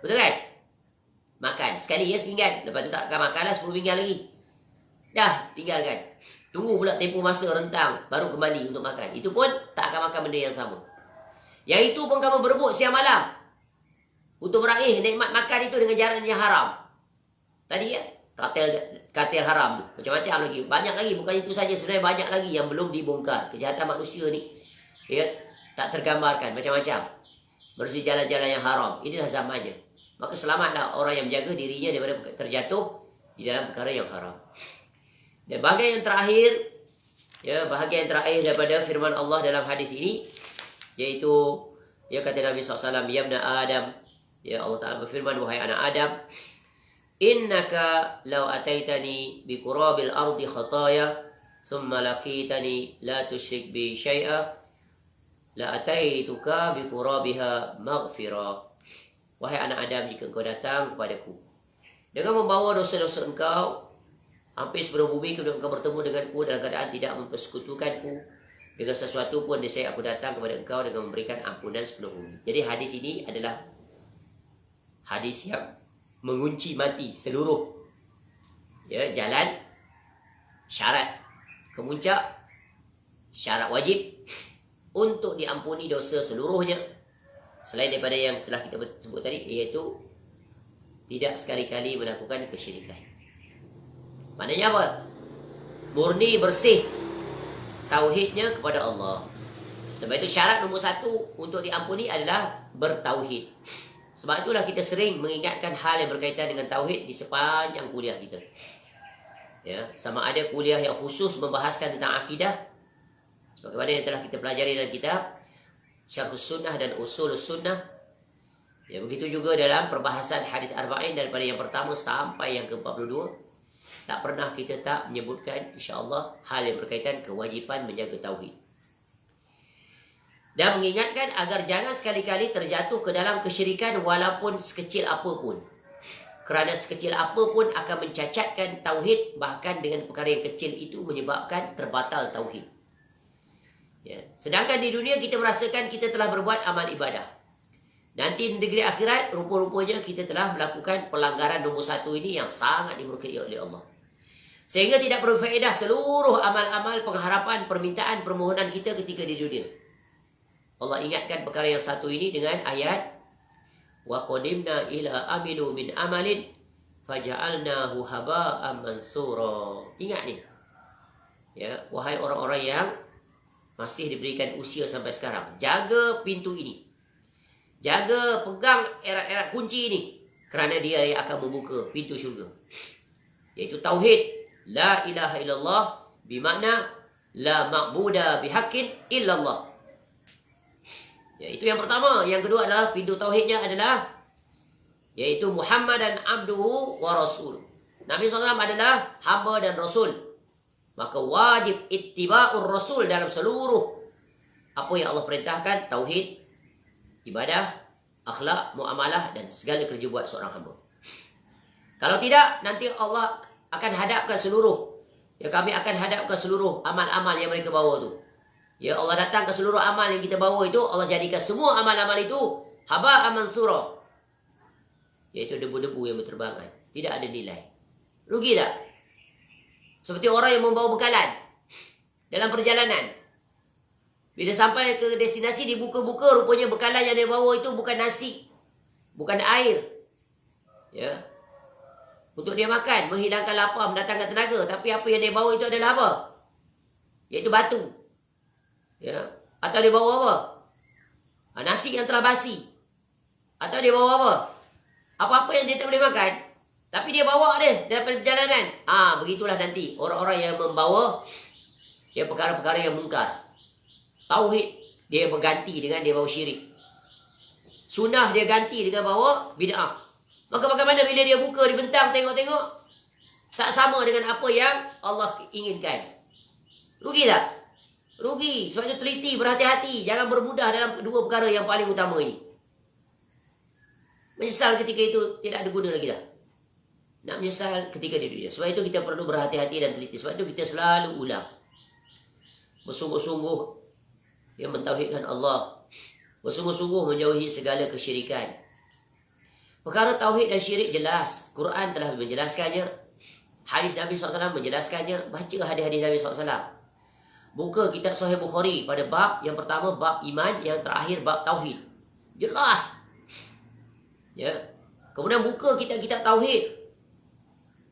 Betul kan? Makan. Sekali ya sepinggan. Lepas tu tak akan makanlah 10 pinggan lagi. Dah, tinggalkan. Tunggu pula tempoh masa rentang, baru kembali untuk makan. Itu pun tak akan makan benda yang sama. Yang itu pun kamu berebut siang malam. Untuk meraih nikmat makan itu dengan jalan yang haram. Tadi ya, katil haram tu. Macam-macam lagi. Banyak lagi. Bukan itu saja. Sebenarnya banyak lagi yang belum dibongkar. Kejahatan manusia ni. Ya, tak tergambarkan. Macam-macam. Bersih jalan-jalan yang haram. Inilah zamannya. Maka selamatlah orang yang menjaga dirinya daripada terjatuh di dalam perkara yang haram. Dan bahagian yang terakhir, ya, bahagian yang terakhir daripada firman Allah dalam hadis ini, yaitu, ya, kata Nabi SAW, ya ibna Adam, ya Allah Ta'ala berfirman, wahai anak Adam, innaka law ataitani bi qurabil ardi khataya, thumma laqitani la tusyrik bi syai'a, la ataituka bi qurabiha maghfirah. Wahai anak Adam, jika engkau datang kepadaku dengan membawa dosa-dosa engkau hampir sepenuh bumi, kemudian engkau bertemu denganku dalam keadaan tidak mempersekutukanku dengan sesuatu pun, niscaya aku datang kepada engkau dengan memberikan ampunan sepenuh bumi. Jadi hadis ini adalah hadis yang mengunci mati seluruh, ya, jalan syarat kemuncak, syarat wajib untuk diampuni dosa seluruhnya, selain daripada yang telah kita sebut tadi, iaitu tidak sekali-kali melakukan kesyirikan. Maknanya apa? Murni bersih tauhidnya kepada Allah. Sebab itu syarat nombor 1 untuk diampuni adalah bertauhid. Sebab itulah kita sering mengingatkan hal yang berkaitan dengan tauhid di sepanjang kuliah kita. Ya, sama ada kuliah yang khusus membahaskan tentang akidah, sebagaimana yang telah kita pelajari dalam kitab Syarhus Sunnah dan Usulus Sunnah. Ya, begitu juga dalam perbahasan hadis arba'in daripada yang pertama sampai yang ke-42. Tak pernah kita tak menyebutkan, insya-Allah, hal yang berkaitan kewajipan menjaga tauhid. Dan mengingatkan agar jangan sekali-kali terjatuh ke dalam kesyirikan walaupun sekecil apapun. Kerana sekecil apapun akan mencacatkan tauhid, bahkan dengan perkara yang kecil itu menyebabkan terbatal tauhid. Ya. Sedangkan di dunia kita merasakan kita telah berbuat amal ibadah. Nanti di negeri akhirat, rupa-rupanya kita telah melakukan pelanggaran nombor 1 ini yang sangat dimurkai oleh Allah. Sehingga tidak berfaedah seluruh amal-amal, pengharapan, permintaan, permohonan kita ketika di dunia. Allah ingatkan perkara yang satu ini dengan ayat wa qadimna ila amilu min amalin faja'alnahu haba'an mansura. Ingat ni. Ya, wahai orang-orang yang masih diberikan usia sampai sekarang, jaga pintu ini. Jaga, pegang erat-erat kunci ini, kerana dia yang akan membuka pintu syurga. Yaitu tauhid. La ilaha illallah bermakna la ma'buda bihaqqin illallah. Ya, itu yang pertama. Yang kedua adalah pintu tauhidnya adalah yaitu Muhammadan abduhu wa rasul. Nabi SAW adalah hamba dan rasul. Maka wajib ittiba'ur Rasul dalam seluruh apa yang Allah perintahkan, tauhid, ibadah, akhlak, muamalah dan segala kerja buat seorang hamba. Kalau tidak, nanti Allah akan hadapkan seluruh, kami akan hadapkan seluruh amal-amal yang mereka bawa tu. Allah datang ke seluruh amal yang kita bawa itu, Allah jadikan semua amal-amal itu haba'an mansura, iaitu debu-debu yang berterbangan, tidak ada nilai. Rugi tak? Seperti orang yang membawa bekalan dalam perjalanan. Bila sampai ke destinasi, dibuka-buka, rupanya bekalan yang dia bawa itu bukan nasi, bukan air, untuk dia makan, menghilangkan lapar, mendatangkan tenaga. Tapi apa yang dia bawa itu adalah apa? Iaitu batu. Atau dia bawa apa? Nasi yang telah basi. Atau dia bawa apa? Apa-apa yang dia tak boleh makan, tapi dia bawa dia dalam perjalanan. Begitulah nanti orang-orang yang membawa perkara-perkara yang mungkar. Tauhid dia berganti dengan dia bawa syirik. Sunnah dia ganti dengan bawa bid'ah. Maka bagaimana bila dia buka, dibentang, tengok-tengok, tak sama dengan apa yang Allah inginkan. Rugi tak? Rugi. Sebab itu teliti, berhati-hati. Jangan bermudah dalam dua perkara yang paling utama ini. Menyesal ketika itu tidak ada guna lagi dah. Nak menyesal ketika di dunia. Sebab itu kita perlu berhati-hati dan teliti. Sebab itu kita selalu ulang. Bersungguh-sungguh mentauhidkan Allah. Bersungguh-sungguh menjauhi segala kesyirikan. Perkara tauhid dan syirik jelas. Quran telah menjelaskannya. Hadis Nabi SAW menjelaskannya. Baca hadis-hadis Nabi SAW. Buka kitab Sahih Bukhari pada bab yang pertama, bab iman. Yang terakhir, bab tauhid. Jelas. Kemudian buka kitab-kitab tauhid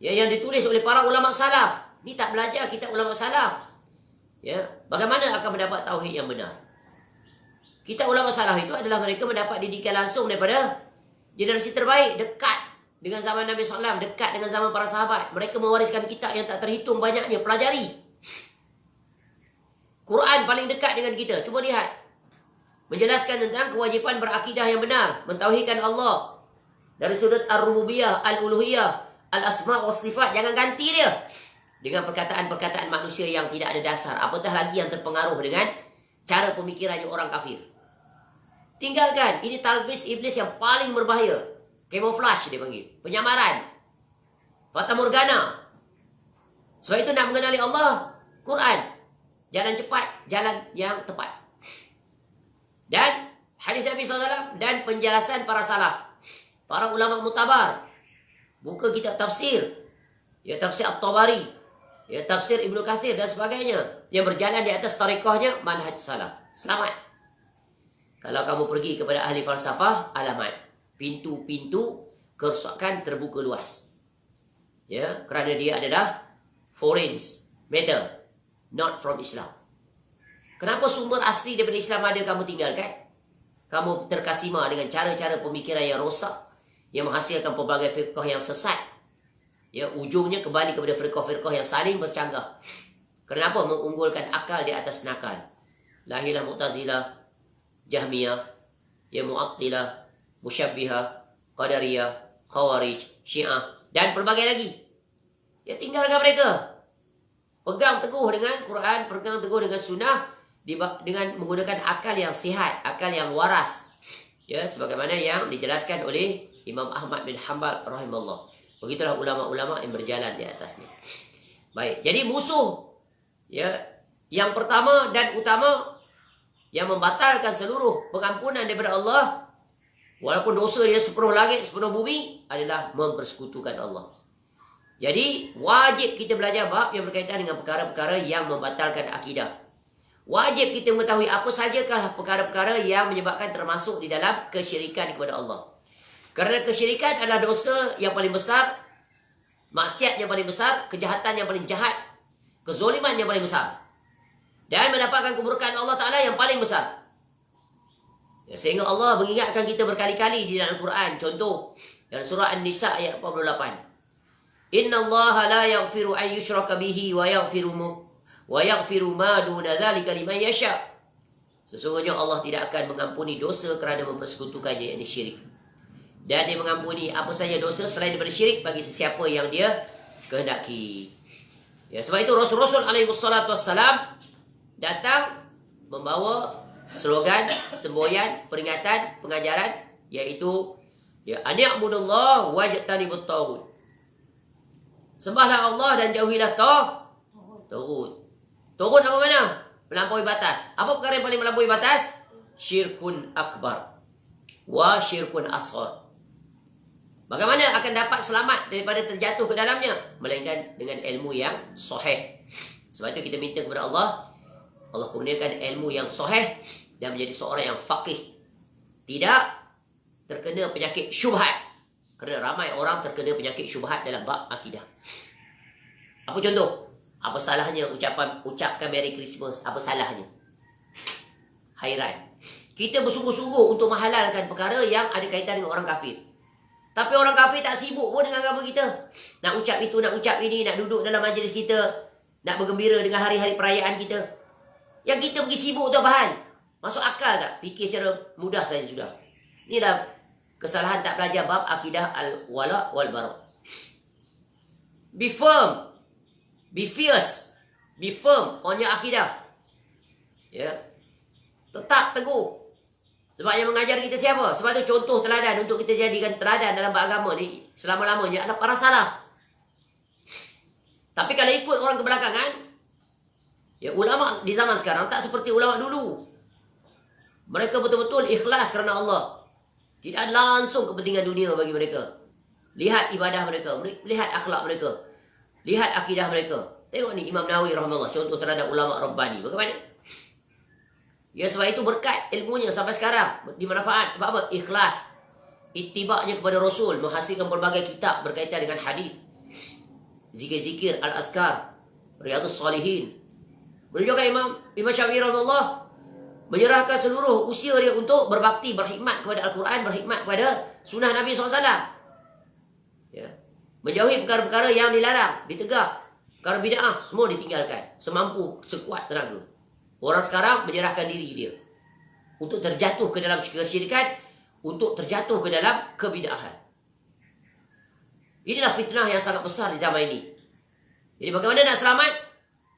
yang ditulis oleh para ulama salaf. Ni tak belajar kitab ulama salaf. Bagaimana akan mendapat tauhid yang benar? Kitab ulama salaf itu adalah mereka mendapat didikan langsung daripada generasi terbaik, dekat dengan zaman Nabi SAW, dekat dengan zaman para sahabat. Mereka mewariskan kitab yang tak terhitung banyaknya. Pelajari. Quran paling dekat dengan kita. Cuba lihat. Menjelaskan tentang kewajipan berakidah yang benar, mentauhidkan Allah dari sudut ar-rububiyah, al-uluhiyah, al-asma' wa sifat. Jangan ganti dia dengan perkataan-perkataan manusia yang tidak ada dasar. Apatah lagi yang terpengaruh dengan cara pemikirannya orang kafir. Tinggalkan. Ini talbis iblis yang paling berbahaya. Camouflage dia panggil. Penyamaran. Fata Morgana. Sebab itu nak mengenali Allah, Quran. Jalan cepat, jalan yang tepat. Dan hadis Nabi SAW dan penjelasan para salaf. Para ulama mutabar. Buka kitab tafsir. Tafsir At-Tabari. Tafsir Ibnu Katsir dan sebagainya. Yang berjalan di atas tarikhahnya manhaj salaf. Selamat. Kalau kamu pergi kepada ahli falsafah, alamat. Pintu-pintu kerosakan terbuka luas. Kerana dia adalah foreign matter, not from Islam. Kenapa sumber asli daripada Islam ada kamu tinggalkan? Kamu terkasima dengan cara-cara pemikiran yang rosak, yang menghasilkan pelbagai firqah yang sesat. Ujungnya kembali kepada firqah-firqah yang saling bercanggah. Kenapa? Mengunggulkan akal di atas nakal. Lahirlah Mu'tazilah, Jahmiyah, Mu'attilah, Musyabbihah, Qadariyah, Khawarij, Syiah dan pelbagai lagi. Tinggalkan mereka. Pegang teguh dengan Quran, pegang teguh dengan sunnah, dengan menggunakan akal yang sihat, akal yang waras. Sebagaimana yang dijelaskan oleh Imam Ahmad bin Hanbal rahimahullah. Begitulah ulama-ulama yang berjalan di atasnya. Baik, jadi musuh yang pertama dan utama yang membatalkan seluruh pengampunan daripada Allah, walaupun dosa dia sepenuh langit, sepenuh bumi, adalah mempersekutukan Allah. Jadi wajib kita belajar bab yang berkaitan dengan perkara-perkara yang membatalkan akidah. Wajib kita mengetahui apa sajakah perkara-perkara yang menyebabkan termasuk di dalam kesyirikan kepada Allah. Kerana kesyirikan adalah dosa yang paling besar, maksiat yang paling besar, kejahatan yang paling jahat, kezoliman yang paling besar. Dan mendapatkan keburukan Allah Ta'ala yang paling besar. Sehingga Allah mengingatkan kita berkali-kali di dalam Quran. Contoh, dalam surah An-Nisa ayat 48. Inna Allah la yaghfiru an yushraka bihi wa yaghfiru ma duna dzalika liman yasha. Sesungguhnya Allah tidak akan mengampuni dosa kerana mempersekutukannya, yakni syirik. Dan dia mengampuni apa saja dosa selain daripada syirik bagi sesiapa yang dia kehendaki. Ya, sebab itu Rasul-Rasul alaihi wassalatu wassalam datang membawa slogan, semboyan, peringatan, pengajaran, iaitu ya ani'budullah wajtanibut taghut. Sembahlah Allah dan jauhilah taghut. Taghut apa mana? Melampaui batas. Apa perkara yang paling melampaui batas? Syirkun akbar wa syirkun asghar. Bagaimana akan dapat selamat daripada terjatuh ke dalamnya? Melainkan dengan ilmu yang sahih. Sebab itu kita minta kepada Allah, Allah kurniakan ilmu yang sahih dan menjadi seorang yang faqih. Tidak terkena penyakit syubhat. Kerana ramai orang terkena penyakit syubhat dalam bab akidah. Apa contoh? Apa salahnya ucapkan Merry Christmas? Apa salahnya? Hairan. Kita bersungguh-sungguh untuk menghalalkan perkara yang ada kaitan dengan orang kafir. Tapi orang kafir tak sibuk pun dengan agama kita. Nak ucap itu, nak ucap ini, nak duduk dalam majlis kita, nak bergembira dengan hari-hari perayaan kita. Yang kita pergi sibuk tu bahan. Masuk akal tak? Fikir secara mudah saja sudah. Inilah kesalahan tak belajar bab akidah al-wala wal-bara. Be firm. Be fierce. Be firm on your akidah. Ya. Tetap teguh. Sebab yang mengajar kita siapa? Sebab itu contoh teladan untuk kita jadikan teladan dalam agama ni selama-lamanya adalah para salaf. Tapi kalau ikut orang kebelakangan, ya ulama di zaman sekarang tak seperti ulama dulu. Mereka betul-betul ikhlas kerana Allah. Tidak ada langsung kepentingan dunia bagi mereka. Lihat ibadah mereka, lihat akhlak mereka, lihat akidah mereka. Tengok ni Imam Nawawi rahimahullah, contoh teladan ulama Rabbani. Bagaimana? Ya, sebab itu berkat ilmunya sampai sekarang dimanfaat. Sebab apa? Ikhlas. Ittiba'nya kepada Rasul, menghasilkan berbagai kitab berkaitan dengan hadis, zikir-zikir, al-azkar, Riyadhus Salihin. Menunjukkan Imam Syafi'i rahimahullah menyerahkan seluruh usia dia untuk berbakti, berkhidmat kepada Al-Quran, berkhidmat kepada sunnah Nabi SAW. Ya. Menjauhi perkara-perkara yang dilarang, ditegah. Perkara bid'ah, semua ditinggalkan. Semampu, sekuat tenaga. Orang sekarang menyerahkan diri dia untuk terjatuh ke dalam kesyirikan, untuk terjatuh ke dalam kebid'ahan. Inilah fitnah yang sangat besar di zaman ini. Jadi bagaimana nak selamat?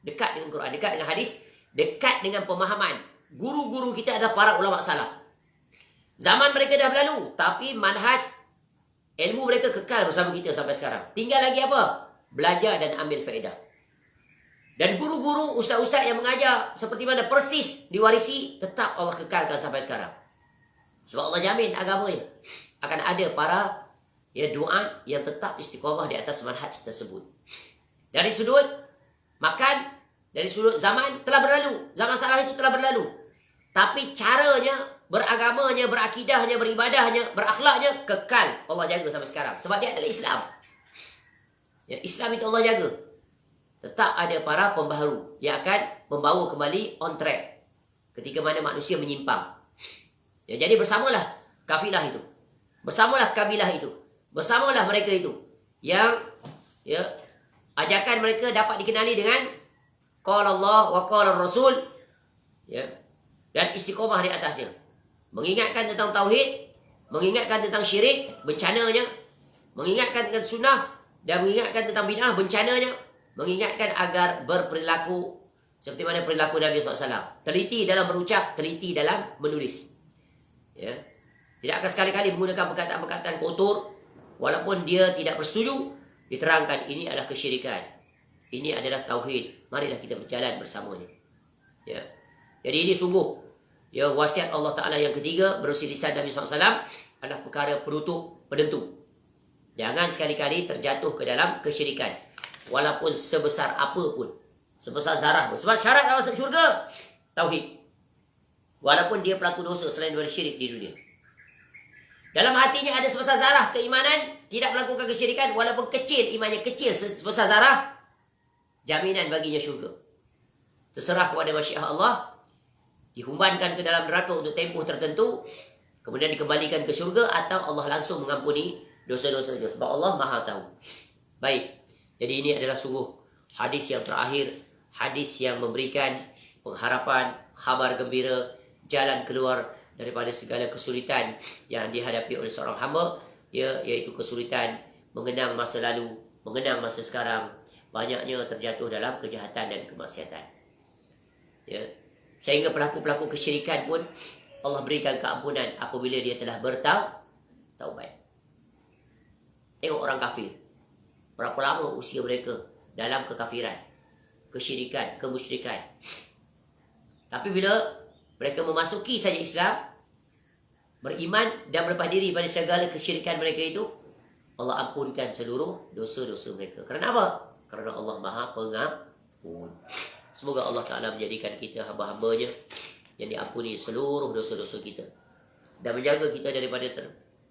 Dekat dengan Quran, dekat dengan hadis, dekat dengan pemahaman. Guru-guru kita adalah para ulama salaf. Zaman mereka dah berlalu, tapi manhaj ilmu mereka kekal bersama kita sampai sekarang. Tinggal lagi apa? Belajar dan ambil faedah. Dan guru-guru, ustaz-ustaz yang mengajar seperti mana persis diwarisi, tetap Allah kekalkan sampai sekarang. Sebab Allah jamin agamanya akan ada para duat yang tetap istiqamah di atas manhaj tersebut. Dari sudut makan, dari sudut zaman telah berlalu. Zaman salah itu telah berlalu. Tapi caranya, beragamanya, berakidahnya, beribadahnya, berakhlaknya kekal. Allah jaga sampai sekarang. Sebab dia adalah Islam. Ya, Islam itu Allah jaga. Tetap ada para pembaharu yang akan membawa kembali on track ketika mana manusia menyimpang. Ya, jadi bersamalah kafilah itu. Bersamalah kabilah itu. Bersamalah mereka itu. Yang ajakan mereka dapat dikenali dengan qala Allah wa qala Rasul. Ya. Dan istiqomah di atasnya. Mengingatkan tentang tauhid, mengingatkan tentang syirik, bencananya, mengingatkan tentang sunnah dan mengingatkan tentang bid'ah, bencananya. Mengingatkan agar berperilaku seperti mana perilaku Nabi SAW. Teliti dalam berucap, teliti dalam menulis. Ya. Tidak akan sekali-kali menggunakan perkataan-perkataan kotor. Walaupun dia tidak bersetuju, diterangkan ini adalah kesyirikan. Ini adalah tauhid. Marilah kita berjalan bersamanya. Ya. Jadi ini sungguh wasiat Allah Ta'ala yang ketiga berusi lisan Nabi SAW adalah perkara penutup, penentu. Jangan sekali-kali terjatuh ke dalam kesyirikan. Walaupun sebesar apa pun. Sebesar zarah pun. Sebab syarat dalam masuk syurga, tauhid. Walaupun dia pelaku dosa selain daripada syirik di dunia. Dalam hatinya ada sebesar zarah keimanan, tidak melakukan kesyirikan, walaupun kecil, imannya kecil sebesar zarah, jaminan baginya syurga. Terserah kepada masyiah Allah, dihumbankan ke dalam neraka untuk tempoh tertentu, kemudian dikembalikan ke syurga, atau Allah langsung mengampuni dosa-dosanya. Sebab Allah Maha tahu. Baik. Jadi ini adalah sungguh hadis yang terakhir, hadis yang memberikan pengharapan, khabar gembira, jalan keluar daripada segala kesulitan yang dihadapi oleh seorang hamba, iaitu kesulitan mengenang masa lalu, mengenang masa sekarang, banyaknya terjatuh dalam kejahatan dan kemaksiatan. Ya. Sehingga pelaku-pelaku kesyirikan pun Allah berikan keampunan apabila dia telah bertaubat. Tengok orang kafir. Berapa lama usia mereka dalam kekafiran, kesyirikan, kemusyrikan. Tapi bila mereka memasuki saja Islam, beriman dan berlepas diri pada segala kesyirikan mereka itu, Allah ampunkan seluruh dosa-dosa mereka. Kerana apa? Kerana Allah Maha Pengampun. Semoga Allah Ta'ala menjadikan kita hamba-hambanya yang diampuni seluruh dosa-dosa kita, dan menjaga kita daripada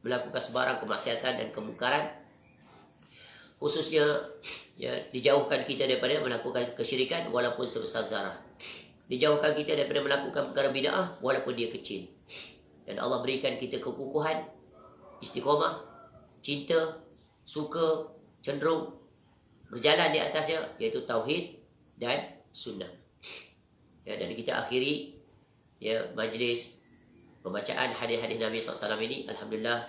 melakukan sebarang kemaksiatan dan kemungkaran. Khususnya ya, dijauhkan kita daripada melakukan kesyirikan walaupun sebesar zarah. Dijauhkan kita daripada melakukan perkara bid'ah walaupun dia kecil. Dan Allah berikan kita kekukuhan, istiqamah, cinta, suka, cenderung berjalan di atasnya, iaitu tauhid dan sunnah. Ya, dan kita akhiri ya majlis pembacaan hadis-hadis Nabi SAW ini. Alhamdulillah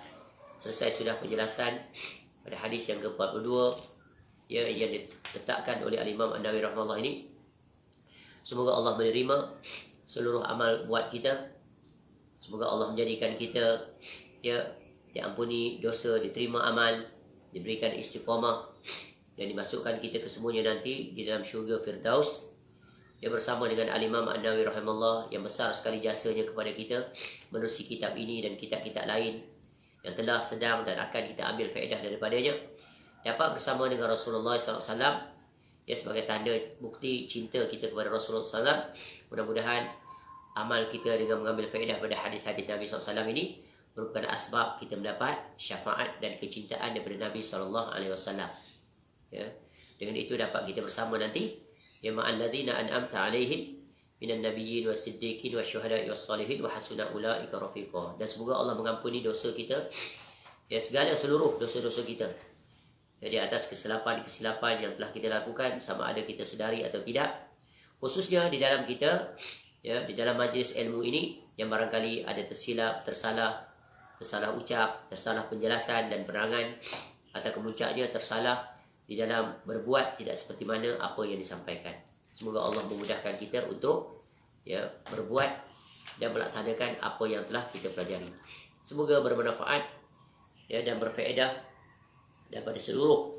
selesai sudah penjelasan pada hadis yang ke-42 ya, yang diletakkan oleh Al-Imam An-Nawawi rahimahullah ini. Semoga Allah menerima seluruh amal buat kita. Semoga Allah menjadikan kita ya diampuni dosa, diterima amal, diberikan istiqamah, dan dimasukkan kita kesemuanya nanti di dalam syurga Firdaus ya, bersama dengan Al-Imam An-Nawawi rahimahullah yang besar sekali jasanya kepada kita menerusi kitab ini dan kitab-kitab lain yang telah, sedang dan akan kita ambil faedah daripadanya, dapat bersama dengan Rasulullah SAW ya, sebagai tanda bukti cinta kita kepada Rasulullah SAW. Mudah-mudahan amal kita dengan mengambil faedah pada hadis-hadis Nabi SAW ini merupakan asbab kita mendapat syafaat dan kecintaan daripada Nabi SAW. Ya, dengan itu dapat kita bersama nanti ya ma'al ladzina an'amta 'alaihim minan nabiyyin was-siddiqin wasyuhada'i was-salihin wa hasuna ulaika rafiqa. Dan semoga Allah mengampuni dosa kita ya, segala seluruh dosa-dosa kita ya, di atas kesilapan-kesilapan yang telah kita lakukan, sama ada kita sedari atau tidak. Khususnya di dalam kita ya, di dalam majlis ilmu ini yang barangkali ada tersilap, tersalah ucap, tersalah penjelasan dan penerangan, atau kemuncaknya tersalah di dalam berbuat tidak seperti mana apa yang disampaikan. Semoga Allah memudahkan kita untuk ya berbuat dan melaksanakan apa yang telah kita pelajari. Semoga bermanfaat ya dan berfaedah daripada seluruh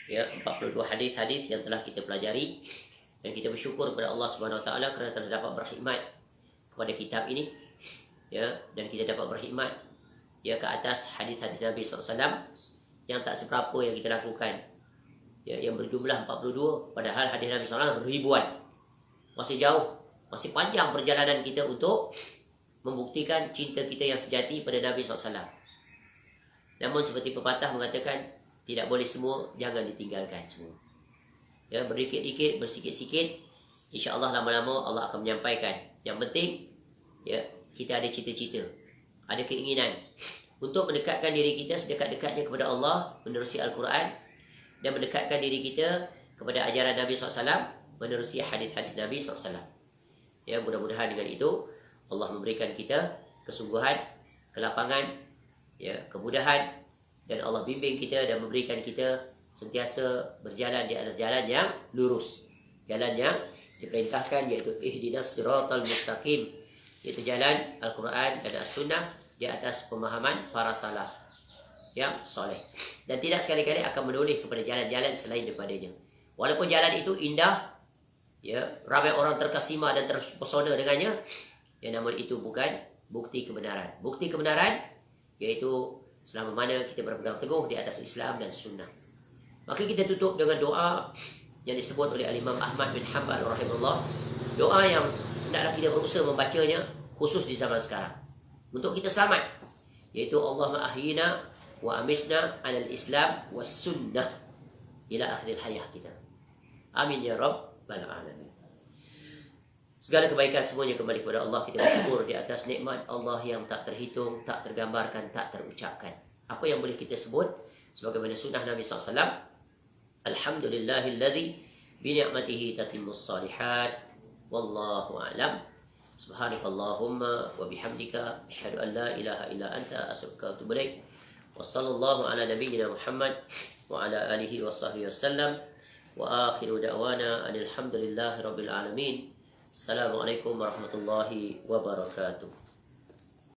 ya 42 hadis-hadis yang telah kita pelajari, dan kita bersyukur kepada Allah Subhanahu Wa Taala kerana telah dapat berkhidmat kepada kitab ini ya, dan kita dapat berkhidmat ya ke atas hadis-hadis Nabi SAW yang tak seberapa yang kita lakukan ya, yang berjumlah 42, padahal hadis Nabi SAW ribuan. Masih jauh, masih panjang perjalanan kita untuk membuktikan cinta kita yang sejati pada Nabi SAW. Namun seperti pepatah mengatakan, tidak boleh semua, jangan ditinggalkan semua. Ya, berdikit-dikit, bersikit-sikit, insya-Allah lama-lama Allah akan menyampaikan. Yang penting ya, kita ada cita-cita, ada keinginan untuk mendekatkan diri kita sedekat-dekatnya kepada Allah menerusi Al-Quran, dan mendekatkan diri kita kepada ajaran Nabi SAW menerusi hadis-hadis Nabi SAW. Ya, mudah-mudahan dengan itu Allah memberikan kita kesungguhan, kelapangan, ya, kemudahan, dan Allah bimbing kita dan memberikan kita sentiasa berjalan di atas jalan yang lurus, jalan yang diperintahkan, iaitu ihdinas siratal mustaqim, iaitu jalan Al-Quran dan As-Sunnah di atas pemahaman para salaf yang soleh, dan tidak sekali-kali akan menoleh kepada jalan-jalan selain daripadanya. Walaupun jalan itu indah ya, ramai orang terkesima dan terpesona dengannya ya, namun itu bukan bukti kebenaran. Bukti kebenaran iaitu selama mana kita berpegang teguh di atas Islam dan Sunnah. Maka kita tutup dengan doa yang disebut oleh Al-Imam Ahmad bin Hanbal rahimahullah, doa yang hendaklah kita berusaha membacanya khusus di zaman sekarang untuk kita selamat, iaitu Allahumma ahyina wa amisna alal Islam was sunnah ila akhiril hayah kita. Amin ya rabbal alamin. Segala kebaikan semuanya kembali kepada Allah. Kita bersyukur di atas nikmat Allah yang tak terhitung, tak tergambarkan, tak terucapkan. Apa yang boleh kita sebut sebagaimana sunnah Nabi SAW, alhamdulillahilladzi bi ni'matihi tatimmus shalihat, wallahu a'lam. Subhanakallahumma wa bihamdika asyhadu an la ilaha illa anta astaghfiruka wa atubu ilaik. Wassallallahu ala nabiyyina Muhammad wa ala alihi wa sahbihi wasallam. Wa akhiru da'wana alhamdulillahi rabbil alamin. Assalamualaikum warahmatullahi wabarakatuh.